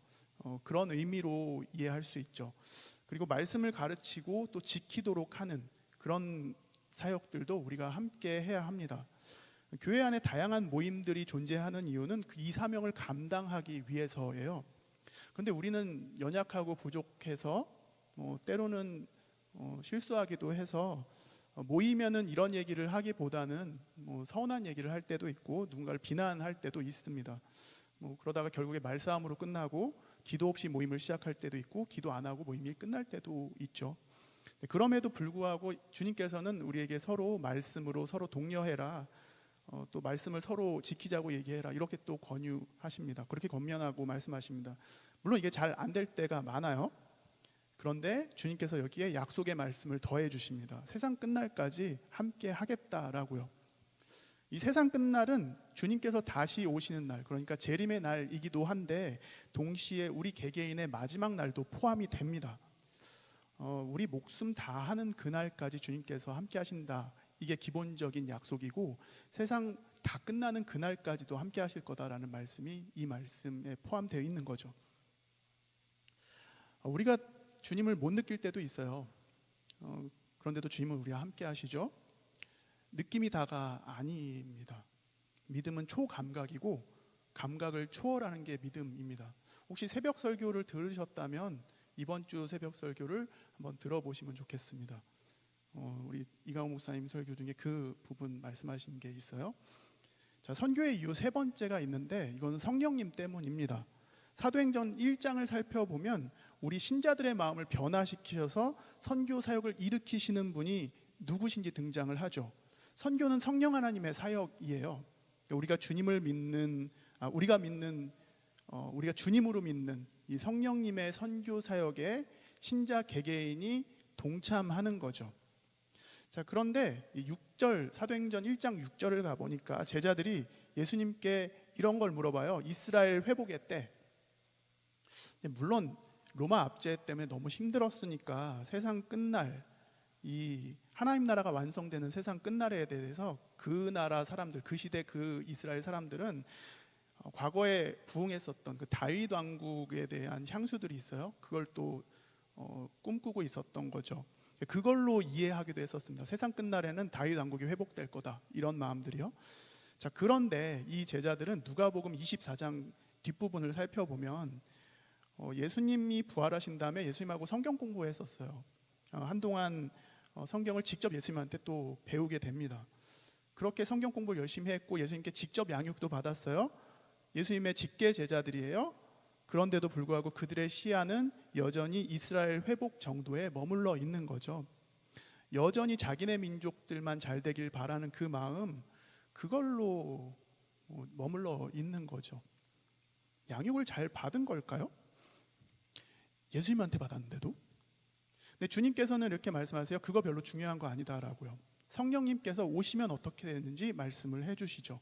그런 의미로 이해할 수 있죠. 그리고 말씀을 가르치고 또 지키도록 하는 그런 사역들도 우리가 함께 해야 합니다. 교회 안에 다양한 모임들이 존재하는 이유는 이 사명을 감당하기 위해서예요. 그런데 우리는 연약하고 부족해서 때로는 실수하기도 해서 모이면은 이런 얘기를 하기보다는 서운한 얘기를 할 때도 있고 누군가를 비난할 때도 있습니다. 그러다가 결국에 말싸움으로 끝나고 기도 없이 모임을 시작할 때도 있고 기도 안 하고 모임이 끝날 때도 있죠. 그럼에도 불구하고 주님께서는 우리에게 서로 말씀으로 서로 독려해라, 또 말씀을 서로 지키자고 얘기해라, 이렇게 또 권유하십니다. 그렇게 권면하고 말씀하십니다. 물론 이게 잘 안 될 때가 많아요. 그런데 주님께서 여기에 약속의 말씀을 더해 주십니다. 세상 끝날까지 함께 하겠다라고요. 이 세상 끝날은 주님께서 다시 오시는 날, 그러니까 재림의 날이기도 한데 동시에 우리 개개인의 마지막 날도 포함이 됩니다. 우리 목숨 다하는 그날까지 주님께서 함께 하신다, 이게 기본적인 약속이고, 세상 다 끝나는 그날까지도 함께 하실 거다라는 말씀이 이 말씀에 포함되어 있는 거죠. 우리가 주님을 못 느낄 때도 있어요. 그런데도 주님은 우리와 함께 하시죠. 느낌이 다가 아닙니다. 믿음은 초감각이고 감각을 초월하는 게 믿음입니다. 혹시 새벽 설교를 들으셨다면 이번 주 새벽 설교를 한번 들어보시면 좋겠습니다. 우리 이강호 목사님 설교 중에 그 부분 말씀하신 게 있어요. 자, 선교의 이유 세 번째가 있는데 이건 성령님 때문입니다. 사도행전 1장을 살펴보면 우리 신자들의 마음을 변화시키셔서 선교 사역을 일으키시는 분이 누구신지 등장을 하죠. 선교는 성령 하나님의 사역이에요. 우리가 주님을 믿는, 우리가 주님으로 믿는 이 성령님의 선교 사역에 신자 개개인이 동참하는 거죠. 자, 그런데 6절, 사도행전 1장 6절을 가보니까 제자들이 예수님께 이런 걸 물어봐요. 이스라엘 회복의 때. 물론 로마 압제 때문에 너무 힘들었으니까 세상 끝날, 이 하나님 나라가 완성되는 세상 끝날에 대해서 그 나라 사람들, 그 시대 그 이스라엘 사람들은 과거에 부흥했었던 그 다윗 왕국에 대한 향수들이 있어요. 그걸 또 꿈꾸고 있었던 거죠. 그걸로 이해하기도 했었습니다. 세상 끝날에는 다윗 왕국이 회복될 거다, 이런 마음들이요. 자, 그런데 이 제자들은 누가복음 24장 뒷부분을 살펴보면 예수님이 부활하신 다음에 예수님하고 성경 공부했었어요. 한동안 성경을 직접 예수님한테 또 배우게 됩니다. 그렇게 성경 공부를 열심히 했고 예수님께 직접 양육도 받았어요. 예수님의 직계 제자들이에요. 그런데도 불구하고 그들의 시야는 여전히 이스라엘 회복 정도에 머물러 있는 거죠. 여전히 자기네 민족들만 잘 되길 바라는 그 마음, 그걸로 머물러 있는 거죠. 양육을 잘 받은 걸까요? 예수님한테 받았는데도? 근데 주님께서는 이렇게 말씀하세요. 그거 별로 중요한 거 아니다라고요. 성령님께서 오시면 어떻게 되는지 말씀을 해주시죠.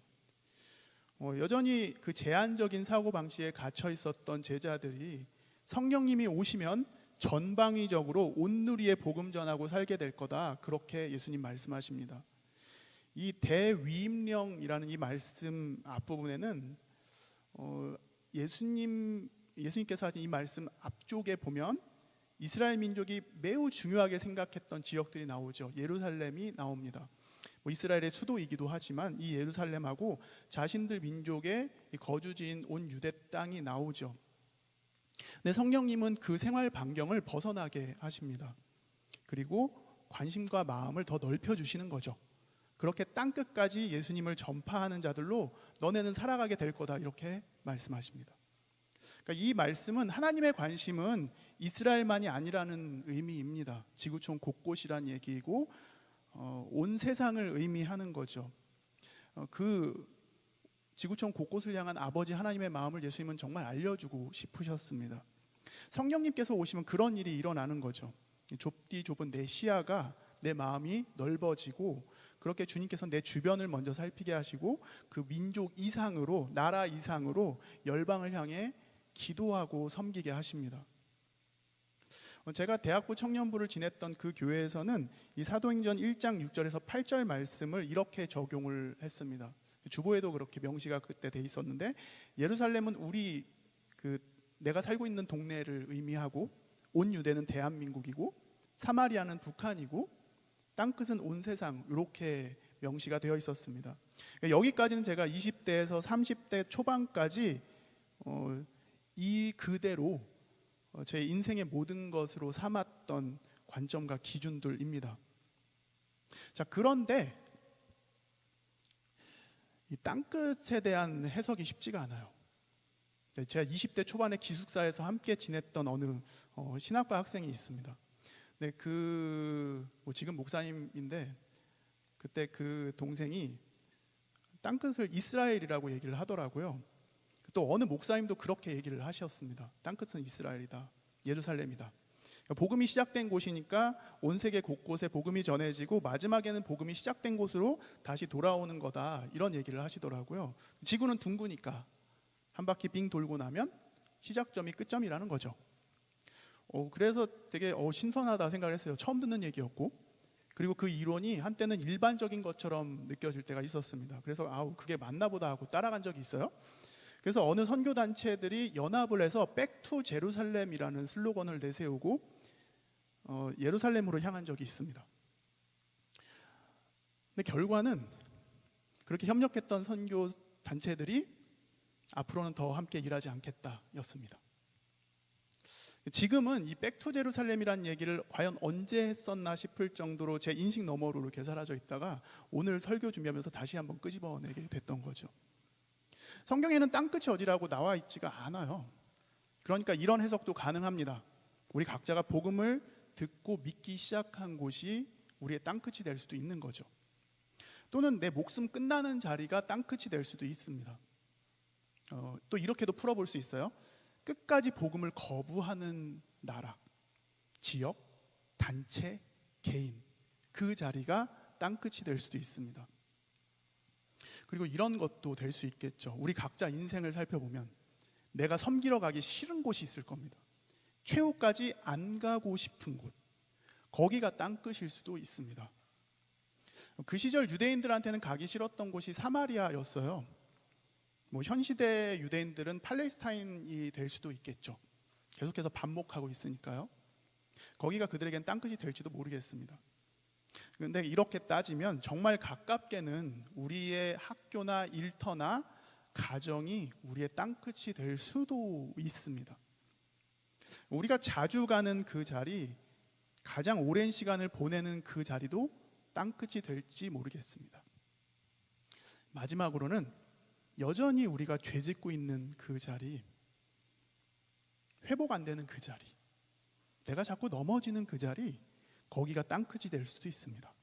여전히 그 제한적인 사고방식에 갇혀 있었던 제자들이 성령님이 오시면 전방위적으로 온누리에 복음 전하고 살게 될 거다, 그렇게 예수님 말씀하십니다. 이 대위임령이라는 이 말씀 앞부분에는 예수님께서 하신 이 말씀 앞쪽에 보면 이스라엘 민족이 매우 중요하게 생각했던 지역들이 나오죠. 예루살렘이 나옵니다. 이스라엘의 수도이기도 하지만 이 예루살렘하고 자신들 민족의 거주지인 온 유대 땅이 나오죠. 근데 성령님은 그 생활 반경을 벗어나게 하십니다. 그리고 관심과 마음을 더 넓혀주시는 거죠. 그렇게 땅끝까지 예수님을 전파하는 자들로 너네는 살아가게 될 거다, 이렇게 말씀하십니다. 그러니까 이 말씀은 하나님의 관심은 이스라엘만이 아니라는 의미입니다. 지구촌 곳곳이란 얘기이고 온 세상을 의미하는 거죠. 그 지구촌 곳곳을 향한 아버지 하나님의 마음을 예수님은 정말 알려주고 싶으셨습니다. 성령님께서 오시면 그런 일이 일어나는 거죠. 좁디 좁은 내 시야가, 내 마음이 넓어지고, 그렇게 주님께서 내 주변을 먼저 살피게 하시고 그 민족 이상으로, 나라 이상으로 열방을 향해 기도하고 섬기게 하십니다. 제가 대학부 청년부를 지냈던 그 교회에서는 이 사도행전 1장 6절에서 8절 말씀을 이렇게 적용을 했습니다. 주보에도 그렇게 명시가 그때 돼 있었는데, 예루살렘은 내가 살고 있는 동네를 의미하고, 온 유대는 대한민국이고, 사마리아는 북한이고, 땅끝은 온 세상, 이렇게 명시가 되어 있었습니다. 여기까지는 제가 20대에서 30대 초반까지 이 그대로 제 인생의 모든 것으로 삼았던 관점과 기준들입니다. 자, 그런데 이 땅끝에 대한 해석이 쉽지가 않아요. 제가 20대 초반에 기숙사에서 함께 지냈던 어느 신학과 학생이 있습니다. 네, 지금 목사님인데, 그때 그 동생이 땅끝을 이스라엘이라고 얘기를 하더라고요. 또 어느 목사님도 그렇게 얘기를 하셨습니다. 땅끝은 이스라엘이다, 예루살렘이다. 복음이 시작된 곳이니까 온 세계 곳곳에 복음이 전해지고 마지막에는 복음이 시작된 곳으로 다시 돌아오는 거다, 이런 얘기를 하시더라고요. 지구는 둥그니까 한 바퀴 빙 돌고 나면 시작점이 끝점이라는 거죠. 그래서 되게 신선하다 생각을 했어요. 처음 듣는 얘기였고, 그리고 그 이론이 한때는 일반적인 것처럼 느껴질 때가 있었습니다. 그래서 그게 맞나 보다 하고 따라간 적이 있어요. 그래서 어느 선교단체들이 연합을 해서 백투 제루살렘이라는 슬로건을 내세우고 예루살렘으로 향한 적이 있습니다. 근데 결과는 그렇게 협력했던 선교단체들이 앞으로는 더 함께 일하지 않겠다였습니다. 지금은 이 백투 제루살렘이라는 얘기를 과연 언제 했었나 싶을 정도로 제 인식 너머로 이렇게 사라져 있다가 오늘 설교 준비하면서 다시 한번 끄집어내게 됐던 거죠. 성경에는 땅끝이 어디라고 나와 있지가 않아요. 그러니까 이런 해석도 가능합니다. 우리 각자가 복음을 듣고 믿기 시작한 곳이 우리의 땅끝이 될 수도 있는 거죠. 또는 내 목숨 끝나는 자리가 땅끝이 될 수도 있습니다. 또 이렇게도 풀어볼 수 있어요. 끝까지 복음을 거부하는 나라, 지역, 단체, 개인, 그 자리가 땅끝이 될 수도 있습니다. 그리고 이런 것도 될 수 있겠죠. 우리 각자 인생을 살펴보면 내가 섬기러 가기 싫은 곳이 있을 겁니다. 최후까지 안 가고 싶은 곳, 거기가 땅끝일 수도 있습니다. 그 시절 유대인들한테는 가기 싫었던 곳이 사마리아였어요. 현 시대 유대인들은 팔레스타인이 될 수도 있겠죠. 계속해서 반목하고 있으니까요. 거기가 그들에겐 땅끝이 될지도 모르겠습니다. 그런데 이렇게 따지면 정말 가깝게는 우리의 학교나 일터나 가정이 우리의 땅끝이 될 수도 있습니다. 우리가 자주 가는 그 자리, 가장 오랜 시간을 보내는 그 자리도 땅끝이 될지 모르겠습니다. 마지막으로는 여전히 우리가 죄짓고 있는 그 자리, 회복 안 되는 그 자리, 내가 자꾸 넘어지는 그 자리, 거기가 땅끝이 될 수도 있습니다.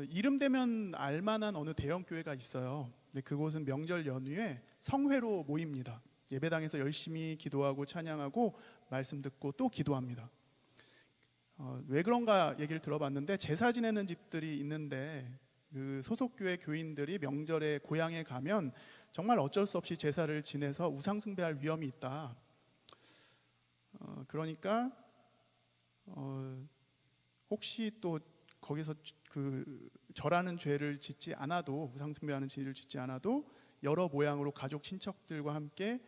이름 되면 알만한 어느 대형 교회가 있어요. 근데 그곳은 명절 연휴에 성회로 모입니다. 예배당에서 열심히 기도하고 찬양하고 말씀 듣고 또 기도합니다. 왜 그런가 얘기를 들어봤는데, 제사 지내는 집들이 있는데 그 소속교회 교인들이 명절에 고향에 가면 정말 어쩔 수 없이 제사를 지내서 우상 숭배할 위험이 있다. 그러니까 혹시 또 거기서 그 절하는 죄를 짓지 않아도, 우상 숭배하는 죄를 짓지 않아도 여러 모양으로 가족 친척들과 함께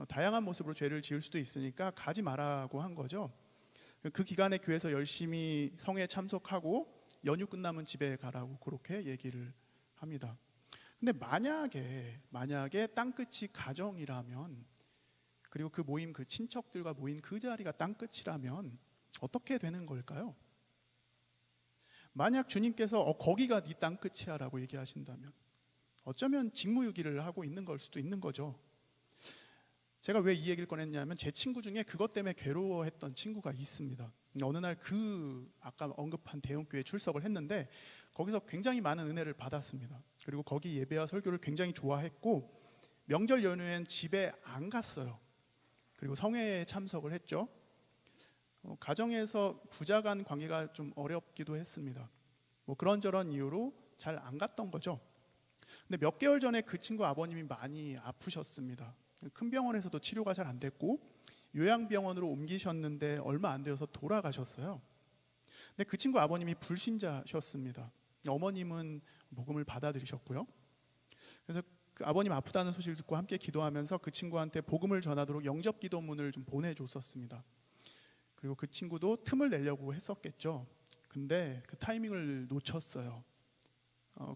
다양한 모습으로 죄를 지을 수도 있으니까 가지 말라고 한 거죠. 그 기간에 교회에서 열심히 성회에 참석하고 연휴 끝나면 집에 가라고 그렇게 얘기를 합니다. 근데 만약에 땅끝이 가정이라면, 그리고 그 모임, 그 친척들과 모인 그 자리가 땅끝이라면 어떻게 되는 걸까요? 만약 주님께서 거기가 네 땅끝이야 라고 얘기하신다면 어쩌면 직무유기를 하고 있는 걸 수도 있는 거죠. 제가 왜 이 얘기를 꺼냈냐면 제 친구 중에 그것 때문에 괴로워했던 친구가 있습니다. 어느 날 아까 언급한 대형교회에 출석을 했는데 거기서 굉장히 많은 은혜를 받았습니다. 그리고 거기 예배와 설교를 굉장히 좋아했고 명절 연휴엔 집에 안 갔어요. 그리고 성회에 참석을 했죠. 가정에서 부자간 관계가 좀 어렵기도 했습니다. 그런저런 이유로 잘 안 갔던 거죠. 근데 몇 개월 전에 그 친구 아버님이 많이 아프셨습니다. 큰 병원에서도 치료가 잘 안 됐고 요양병원으로 옮기셨는데 얼마 안 되어서 돌아가셨어요. 근데 그 친구 아버님이 불신자셨습니다. 어머님은 복음을 받아들이셨고요. 그래서 그 아버님 아프다는 소식을 듣고 함께 기도하면서 그 친구한테 복음을 전하도록 영접 기도문을 좀 보내줬었습니다. 그리고 그 친구도 틈을 내려고 했었겠죠. 근데 그 타이밍을 놓쳤어요.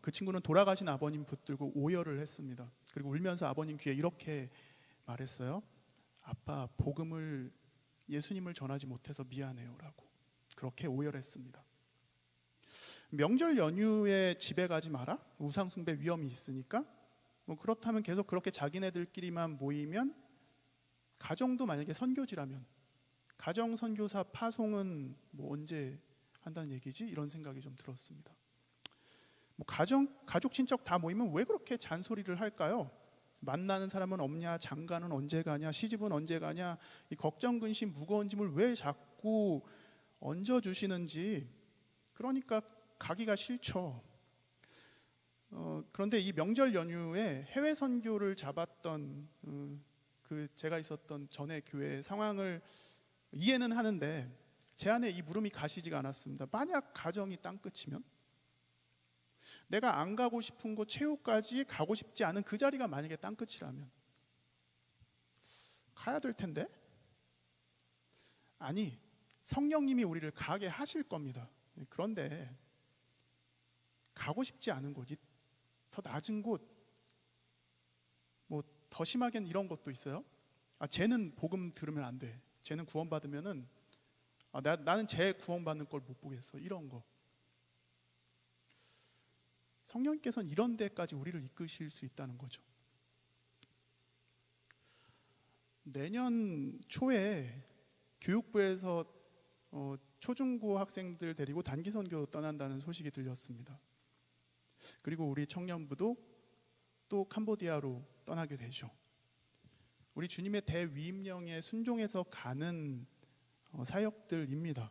그 친구는 돌아가신 아버님 붙들고 오열을 했습니다. 그리고 울면서 아버님 귀에 이렇게 말했어요. 아빠, 예수님을 전하지 못해서 미안해요 라고 그렇게 오열했습니다. 명절 연휴에 집에 가지 마라? 우상숭배 위험이 있으니까 그렇다면 계속 그렇게 자기네들끼리만 모이면, 가정도 만약에 선교지라면 가정 선교사 파송은 언제 한다는 얘기지? 이런 생각이 좀 들었습니다. 가족 친척 다 모이면 왜 그렇게 잔소리를 할까요? 만나는 사람은 없냐, 장가는 언제 가냐, 시집은 언제 가냐, 이 걱정 근심 무거운 짐을 왜 자꾸 얹어주시는지. 그러니까 가기가 싫죠. 그런데 이 명절 연휴에 해외 선교를 잡았던 제가 있었던 전에 교회 상황을 이해는 하는데 제 안에 이 물음이 가시지가 않았습니다. 만약 가정이 땅끝이면, 내가 안 가고 싶은 곳 최후까지 가고 싶지 않은 그 자리가 만약에 땅끝이라면 가야 될 텐데? 아니, 성령님이 우리를 가게 하실 겁니다. 그런데 가고 싶지 않은 곳이 더 낮은 곳, 더 심하게는 이런 것도 있어요. 쟤는 복음 들으면 안 돼. 쟤는 구원받으면은 나는 쟤 구원받는 걸 못 보겠어. 이런 거. 성령님께서는 이런 데까지 우리를 이끄실 수 있다는 거죠. 내년 초에 교육부에서 초중고 학생들 데리고 단기 선교 떠난다는 소식이 들렸습니다. 그리고 우리 청년부도 또 캄보디아로 떠나게 되죠. 우리 주님의 대위임령에 순종해서 가는 사역들입니다.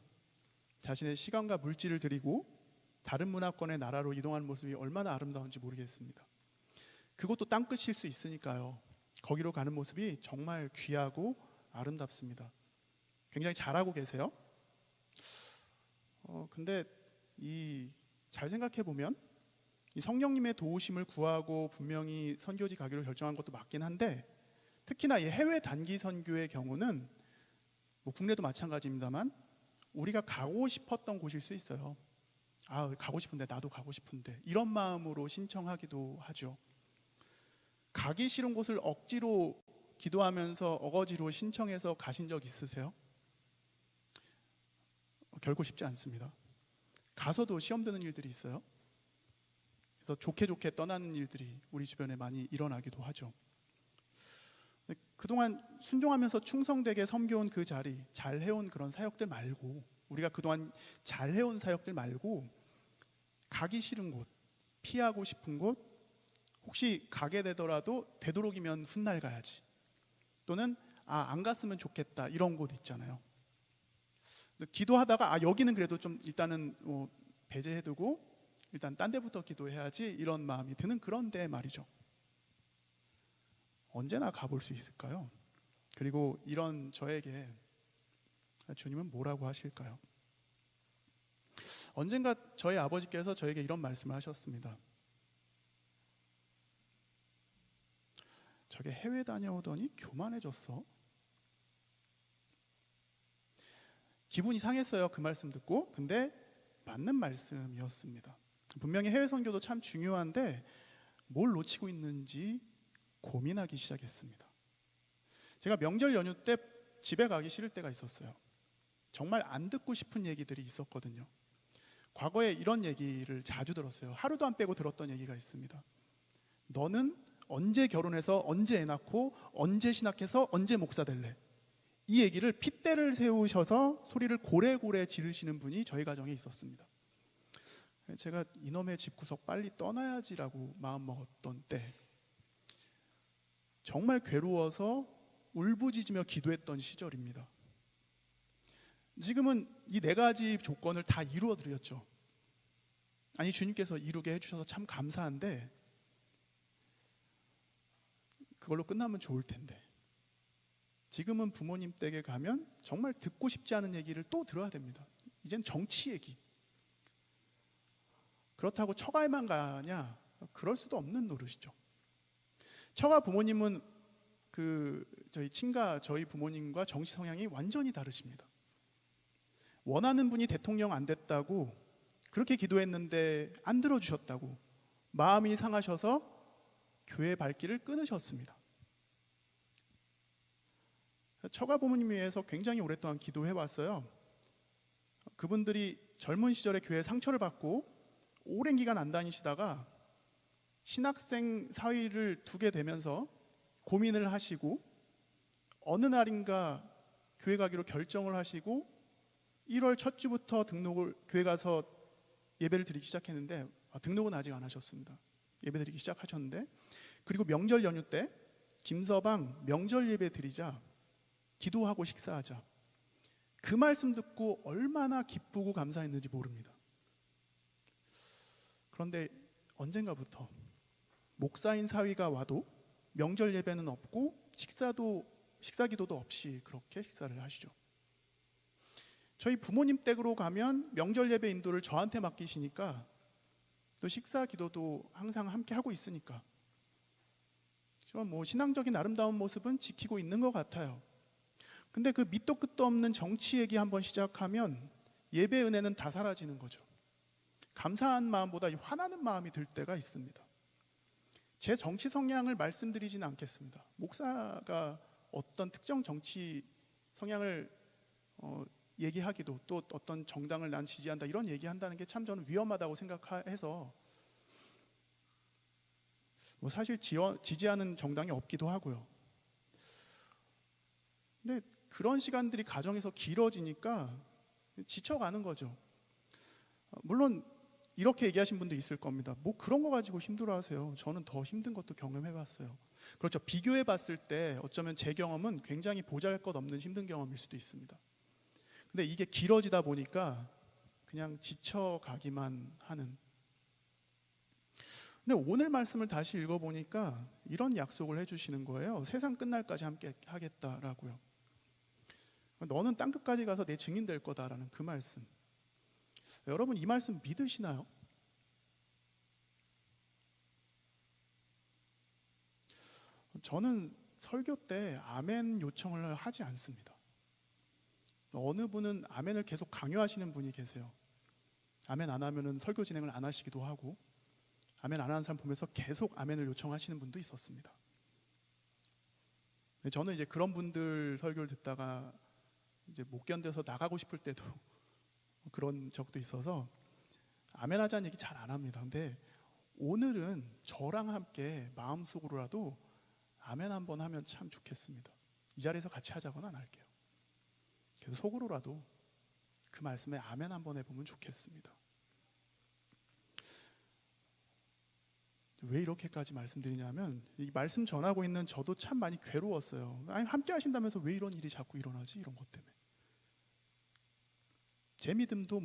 자신의 시간과 물질을 드리고 다른 문화권의 나라로 이동하는 모습이 얼마나 아름다운지 모르겠습니다. 그것도 땅끝일 수 있으니까요. 거기로 가는 모습이 정말 귀하고 아름답습니다. 굉장히 잘하고 계세요. 근데 잘 생각해 보면 이 성령님의 도우심을 구하고 분명히 선교지 가기로 결정한 것도 맞긴 한데, 특히나 이 해외 단기 선교의 경우는 국내도 마찬가지입니다만 우리가 가고 싶었던 곳일 수 있어요. 가고 싶은데, 나도 가고 싶은데, 이런 마음으로 신청하기도 하죠. 가기 싫은 곳을 억지로 기도하면서 어거지로 신청해서 가신 적 있으세요? 결코 쉽지 않습니다. 가서도 시험 드는 일들이 있어요. 그래서 좋게 떠나는 일들이 우리 주변에 많이 일어나기도 하죠. 그동안 순종하면서 충성되게 섬겨온 그 자리, 잘 해온 그런 사역들 말고, 우리가 그동안 잘 해온 사역들 말고 가기 싫은 곳, 피하고 싶은 곳, 혹시 가게 되더라도 되도록이면 훗날 가야지, 또는 안 갔으면 좋겠다, 이런 곳 있잖아요. 기도하다가 여기는 그래도 좀 일단은 배제해두고 일단 딴 데부터 기도해야지, 이런 마음이 드는 그런 데 말이죠. 언제나 가볼 수 있을까요? 그리고 이런 저에게 주님은 뭐라고 하실까요? 언젠가 저희 아버지께서 저에게 이런 말씀을 하셨습니다. 저게 해외 다녀오더니 교만해졌어. 기분이 상했어요. 그 말씀 듣고. 근데 맞는 말씀이었습니다. 분명히 해외 선교도 참 중요한데 뭘 놓치고 있는지 고민하기 시작했습니다. 제가 명절 연휴 때 집에 가기 싫을 때가 있었어요. 정말 안 듣고 싶은 얘기들이 있었거든요. 과거에 이런 얘기를 자주 들었어요. 하루도 안 빼고 들었던 얘기가 있습니다. 너는 언제 결혼해서 언제 애 낳고 언제 신학해서 언제 목사 될래? 이 얘기를 핏대를 세우셔서 소리를 고래고래 지르시는 분이 저희 가정에 있었습니다. 제가 이놈의 집구석 빨리 떠나야지라고 마음먹었던 때 정말 괴로워서 울부짖으며 기도했던 시절입니다. 지금은 이 네 가지 조건을 다 이루어 드렸죠. 아니, 주님께서 이루게 해주셔서 참 감사한데 그걸로 끝나면 좋을 텐데 지금은 부모님 댁에 가면 정말 듣고 싶지 않은 얘기를 또 들어야 됩니다. 이젠 정치 얘기. 그렇다고 처가에만 가냐? 그럴 수도 없는 노릇이죠. 처가 부모님은 저희 친가 저희 부모님과 정치 성향이 완전히 다르십니다. 원하는 분이 대통령 안 됐다고 그렇게 기도했는데 안 들어주셨다고 마음이 상하셔서 교회 발길을 끊으셨습니다. 처가 부모님 위해서 굉장히 오랫동안 기도해 왔어요. 그분들이 젊은 시절에 교회 상처를 받고 오랜 기간 안 다니시다가 신학생 사위를 두게 되면서 고민을 하시고 어느 날인가 교회 가기로 결정을 하시고 1월 첫 주부터 교회 가서 예배를 드리기 시작했는데 등록은 아직 안 하셨습니다. 예배 드리기 시작하셨는데 그리고 명절 연휴 때 김서방 명절 예배 드리자 기도하고 식사하자 그 말씀 듣고 얼마나 기쁘고 감사했는지 모릅니다. 그런데 언젠가부터 목사인 사위가 와도 명절 예배는 없고 식사 기도도 없이 그렇게 식사를 하시죠. 저희 부모님 댁으로 가면 명절 예배 인도를 저한테 맡기시니까 또 식사 기도도 항상 함께 하고 있으니까 신앙적인 아름다운 모습은 지키고 있는 것 같아요. 근데 그 밑도 끝도 없는 정치 얘기 한번 시작하면 예배 은혜는 다 사라지는 거죠. 감사한 마음보다 화나는 마음이 들 때가 있습니다. 제 정치 성향을 말씀드리지는 않겠습니다. 목사가 어떤 특정 정치 성향을 얘기하기도 또 어떤 정당을 난 지지한다 이런 얘기한다는 게 참 저는 위험하다고 생각해서 사실 지지하는 정당이 없기도 하고요. 근데 그런 시간들이 가정에서 길어지니까 지쳐가는 거죠. 물론 이렇게 얘기하신 분도 있을 겁니다. 그런 거 가지고 힘들어하세요. 저는 더 힘든 것도 경험해봤어요. 그렇죠. 비교해봤을 때 어쩌면 제 경험은 굉장히 보잘것없는 힘든 경험일 수도 있습니다. 근데 이게 길어지다 보니까 그냥 지쳐가기만 하는. 근데 오늘 말씀을 다시 읽어보니까 이런 약속을 해주시는 거예요. 세상 끝날까지 함께 하겠다라고요. 너는 땅끝까지 가서 내 증인 될 거다라는 그 말씀. 여러분 이 말씀 믿으시나요? 저는 설교 때 아멘 요청을 하지 않습니다. 어느 분은 아멘을 계속 강요하시는 분이 계세요. 아멘 안 하면은 설교 진행을 안 하시기도 하고 아멘 안 하는 사람 보면서 계속 아멘을 요청하시는 분도 있었습니다. 저는 이제 그런 분들 설교를 듣다가 이제 못 견뎌서 나가고 싶을 때도 그런 적도 있어서 아멘 하자는 얘기 잘 안 합니다. 근데 오늘은 저랑 함께 마음속으로라도 아멘 한번 하면 참 좋겠습니다. 이 자리에서 같이 하자고는 안 할게요. 그래도 속으로라도 그 말씀에 아멘 한번 해보면 좋겠습니다. 왜 이렇게까지 말씀드리냐면 이 말씀 전하고 있는 저도 참 많이 괴로웠어요. 아니, 함께 하신다면서 왜 이런 일이 자꾸 일어나지? 이런 것 때문에. 제 믿음도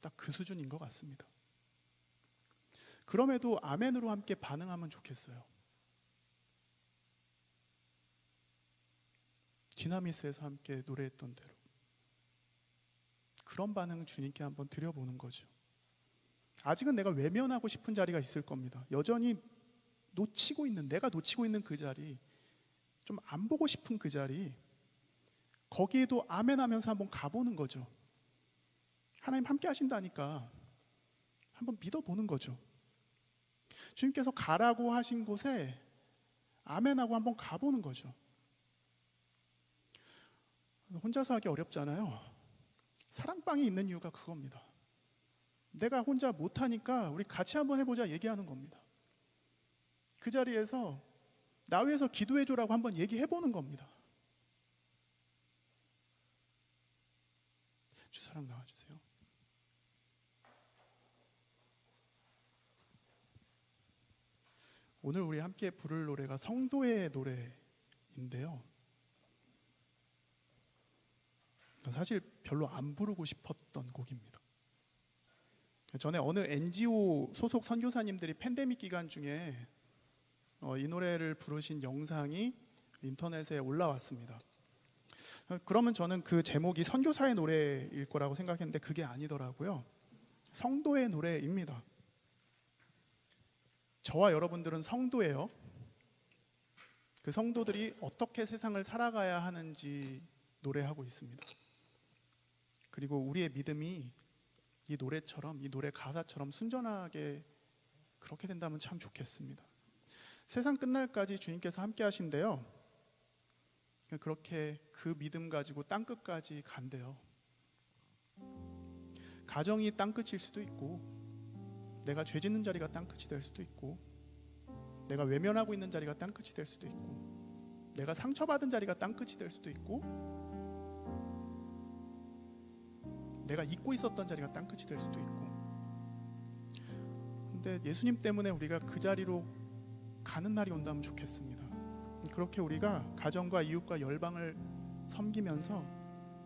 딱 그 수준인 것 같습니다. 그럼에도 아멘으로 함께 반응하면 좋겠어요. 디나미스에서 함께 노래했던 대로 그런 반응 주님께 한번 드려보는 거죠. 아직은 내가 외면하고 싶은 자리가 있을 겁니다. 여전히 내가 놓치고 있는 그 자리, 좀 안 보고 싶은 그 자리, 거기에도 아멘 하면서 한번 가보는 거죠. 하나님 함께 하신다니까 한번 믿어보는 거죠. 주님께서 가라고 하신 곳에 아멘하고 한번 가보는 거죠. 혼자서 하기 어렵잖아요. 사랑방이 있는 이유가 그겁니다. 내가 혼자 못하니까 우리 같이 한번 해보자 얘기하는 겁니다. 그 자리에서 나 위해서 기도해줘라고 한번 얘기해보는 겁니다. 주사랑 나와주세요. 오늘 우리 함께 부를 노래가 성도의 노래인데요, 사실 별로 안 부르고 싶었던 곡입니다. 전에 어느 NGO 소속 선교사님들이 팬데믹 기간 중에 이 노래를 부르신 영상이 인터넷에 올라왔습니다. 그러면 저는 그 제목이 선교사의 노래일 거라고 생각했는데 그게 아니더라고요. 성도의 노래입니다. 저와 여러분들은 성도예요. 그 성도들이 어떻게 세상을 살아가야 하는지 노래하고 있습니다. 그리고 우리의 믿음이 이 노래처럼, 이 노래 가사처럼 순전하게 그렇게 된다면 참 좋겠습니다. 세상 끝날까지 주님께서 함께 하신대요. 그렇게 그 믿음 가지고 땅끝까지 간대요. 가정이 땅끝일 수도 있고, 내가 죄 짓는 자리가 땅끝이 될 수도 있고, 내가 외면하고 있는 자리가 땅끝이 될 수도 있고, 내가 상처받은 자리가 땅끝이 될 수도 있고, 내가 잊고 있었던 자리가 땅끝이 될 수도 있고. 근데 예수님 때문에 우리가 그 자리로 가는 날이 온다면 좋겠습니다. 그렇게 우리가 가정과 이웃과 열방을 섬기면서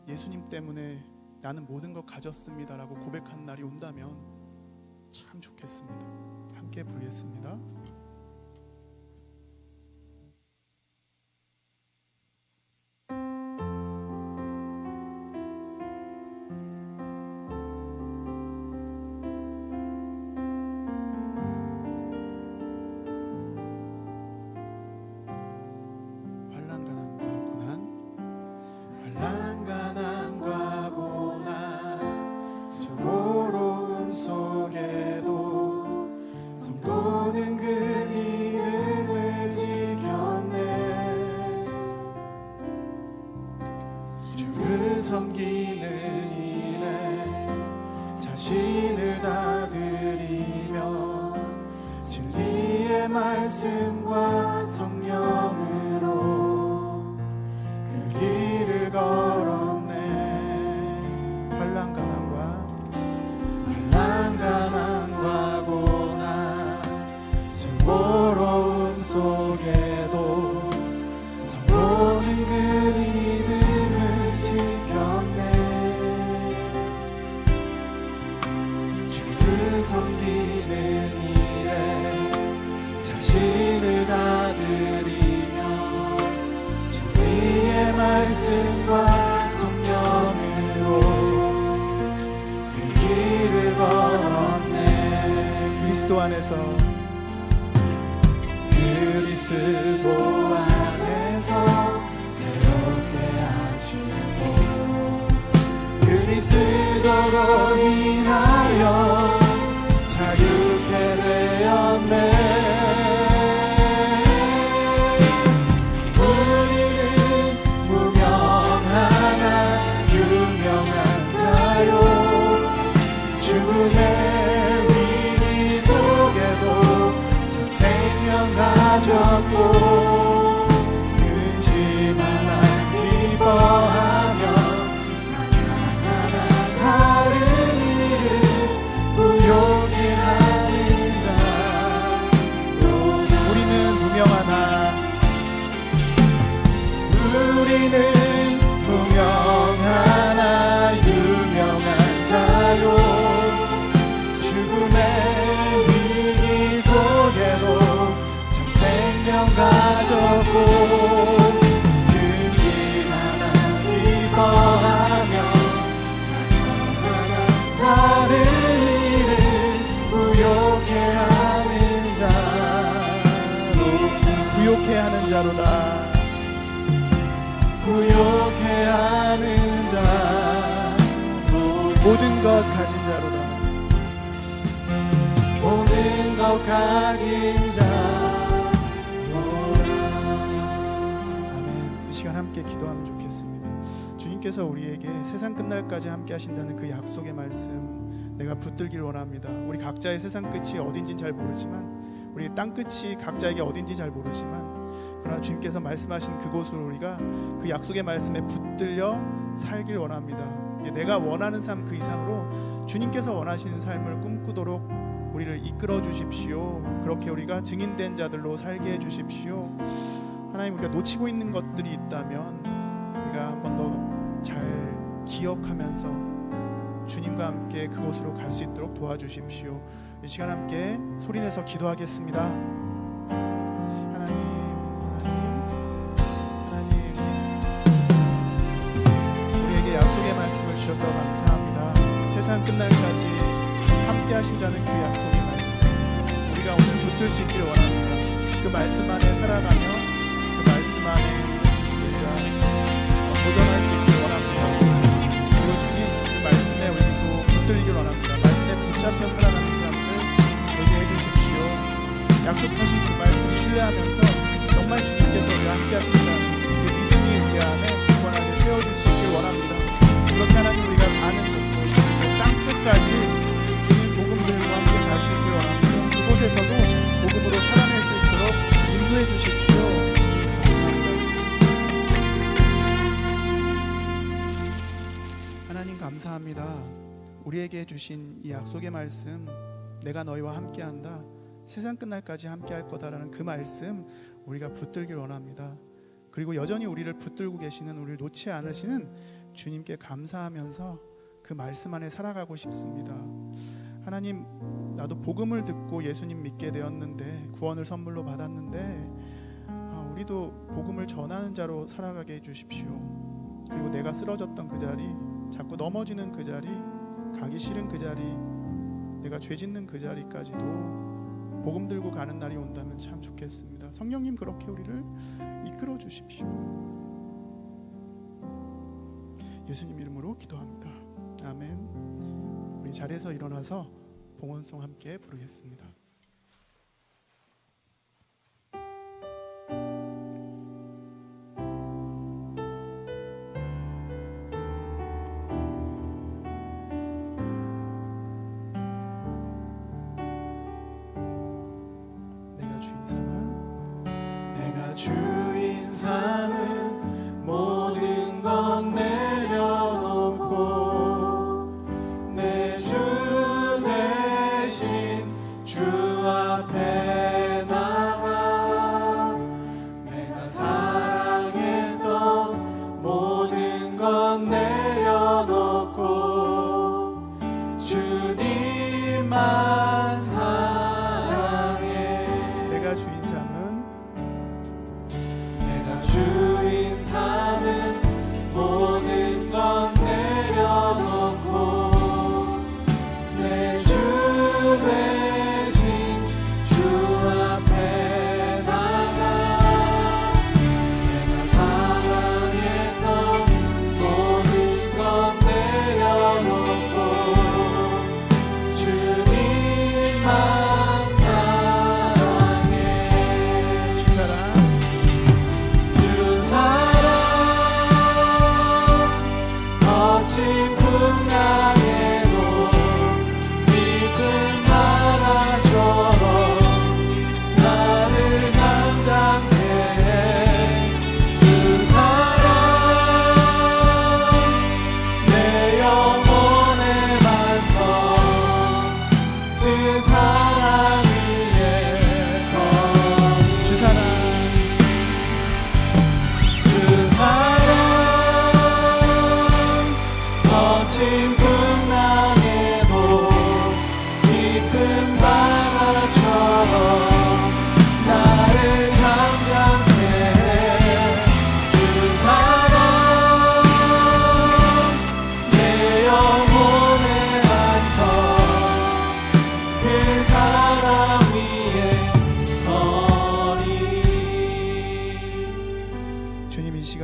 예수님 때문에 나는 모든 것 가졌습니다라고 고백한 날이 온다면 참 좋겠습니다. 함께 부르겠습니다. 환난과 고난 수고로움 속에도 성도는 그 믿음을 지켰네. 주를 섬기는 일에 자신을 다 드리며 진리의 말씀과 성령으로 길을 걸었네. 환난과 고난 수고로움 속에도 성도는 그 믿음을 지켰네. 주를 섬기는 일에 자신을 다 드리며 진리의 말씀과 성령으로 그 길을 걸었네. 그리스도 안에서 새롭게 하시고 그리스도로 인하여 자유케 되었네. 가졌고 근심 하나 기뻐하며 하나하나 다른 일을 부욕해 하는 자. 우리는 무명하나 유명한 자요. 죽음의 위기 속에도 생명 가졌고 근심 하나 기뻐하며 하나하나 다른 일을 부욕해 하는 자로. 부욕해 하는 자로다. 부욕해 하는 자 모든 것 가진 자로다. 모든 것 가진 자로다. 아멘. 이 시간 함께 기도하면 좋겠습니다. 주님께서 우리에게 세상 끝날까지 함께 하신다는 그 약속의 말씀 내가 붙들길 원합니다. 우리 각자의 세상 끝이 어딘지는 잘 모르지만, 우리 땅 끝이 각자에게 어딘지 잘 모르지만, 그러나 주님께서 말씀하신 그곳으로 우리가 그 약속의 말씀에 붙들려 살길 원합니다. 내가 원하는 삶 그 이상으로 주님께서 원하시는 삶을 꿈꾸도록 우리를 이끌어 주십시오. 그렇게 우리가 증인된 자들로 살게 해 주십시오. 하나님, 우리가 놓치고 있는 것들이 있다면 우리가 한 번 더 잘 기억하면서 주님과 함께 그곳으로 갈 수 있도록 도와주십시오. 이 시간 함께 소리내서 기도하겠습니다. 하나님, 우리에게 약속의 말씀을 주셔서 감사합니다. 세상 끝날까지 함께 하신다는 그 약속의 말씀, 우리가 오늘 붙들 수 있기를 원합니다. 그 말씀 안에 살아가며 그 말씀 안에 우리가 도전할 수 있기를 원합니다. 그리고 주님, 그 말씀에 우리도 붙들리기를 원합니다. 말씀에 붙잡혀 살아가는 사람들 되게 해주십시오. 약속하신 그 말씀 신뢰하면서 정말 주님께서 우리와 함께 하신다는 그 믿음이 우리 안에 굳건하게 세워질 수 있기를 원합니다. 그렇게 하나님, 우리가 가는 곳, 땅 끝까지 주님 복음 들고 함께 갈 수 있기를 원합니다. 그곳에서도 복음으로 살아낼 수 있도록 인도해 주십시오. 감사합니다. 하나님, 감사합니다. 우리에게 주신 이 약속의 말씀, 내가 너희와 함께한다, 세상 끝날까지 함께할 거다라는 그 말씀 우리가 붙들길 원합니다. 그리고 여전히 우리를 붙들고 계시는, 우리를 놓지 않으시는 주님께 감사하면서 그 말씀 안에 살아가고 싶습니다. 하나님, 나도 복음을 듣고 예수님 믿게 되었는데, 구원을 선물로 받았는데, 우리도 복음을 전하는 자로 살아가게 해주십시오. 그리고 내가 쓰러졌던 그 자리, 자꾸 넘어지는 그 자리, 가기 싫은 그 자리, 내가 죄 짓는 그 자리까지도 복음 들고 가는 날이 온다면 참 좋겠습니다. 성령님, 그렇게 우리를 이끌어 주십시오. 예수님 이름으로 기도합니다. 아멘. 우리 자리에서 일어나서 봉헌송 함께 부르겠습니다. 내가 주인 삼은 모든 것 내려놓고 내 주 대신 주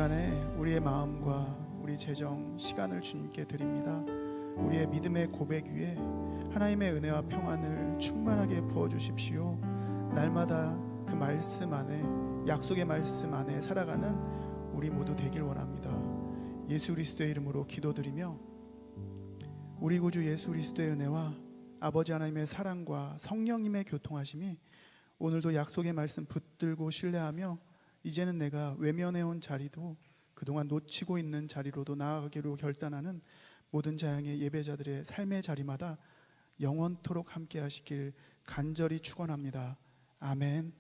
시간에 우리의 마음과 우리 재정, 시간을 주님께 드립니다. 우리의 믿음의 고백 위에 하나님의 은혜와 평안을 충만하게 부어주십시오. 날마다 그 말씀 안에, 약속의 말씀 안에 살아가는 우리 모두 되길 원합니다. 예수 그리스도의 이름으로 기도드리며 우리 구주 예수 그리스도의 은혜와 아버지 하나님의 사랑과 성령님의 교통하심이 오늘도 약속의 말씀 붙들고 신뢰하며 이제는 내가 외면해온 자리도 그동안 놓치고 있는 자리로도 나아가기로 결단하는 모든 자양의 예배자들의 삶의 자리마다 영원토록 함께 하시길 간절히 축원합니다. 아멘.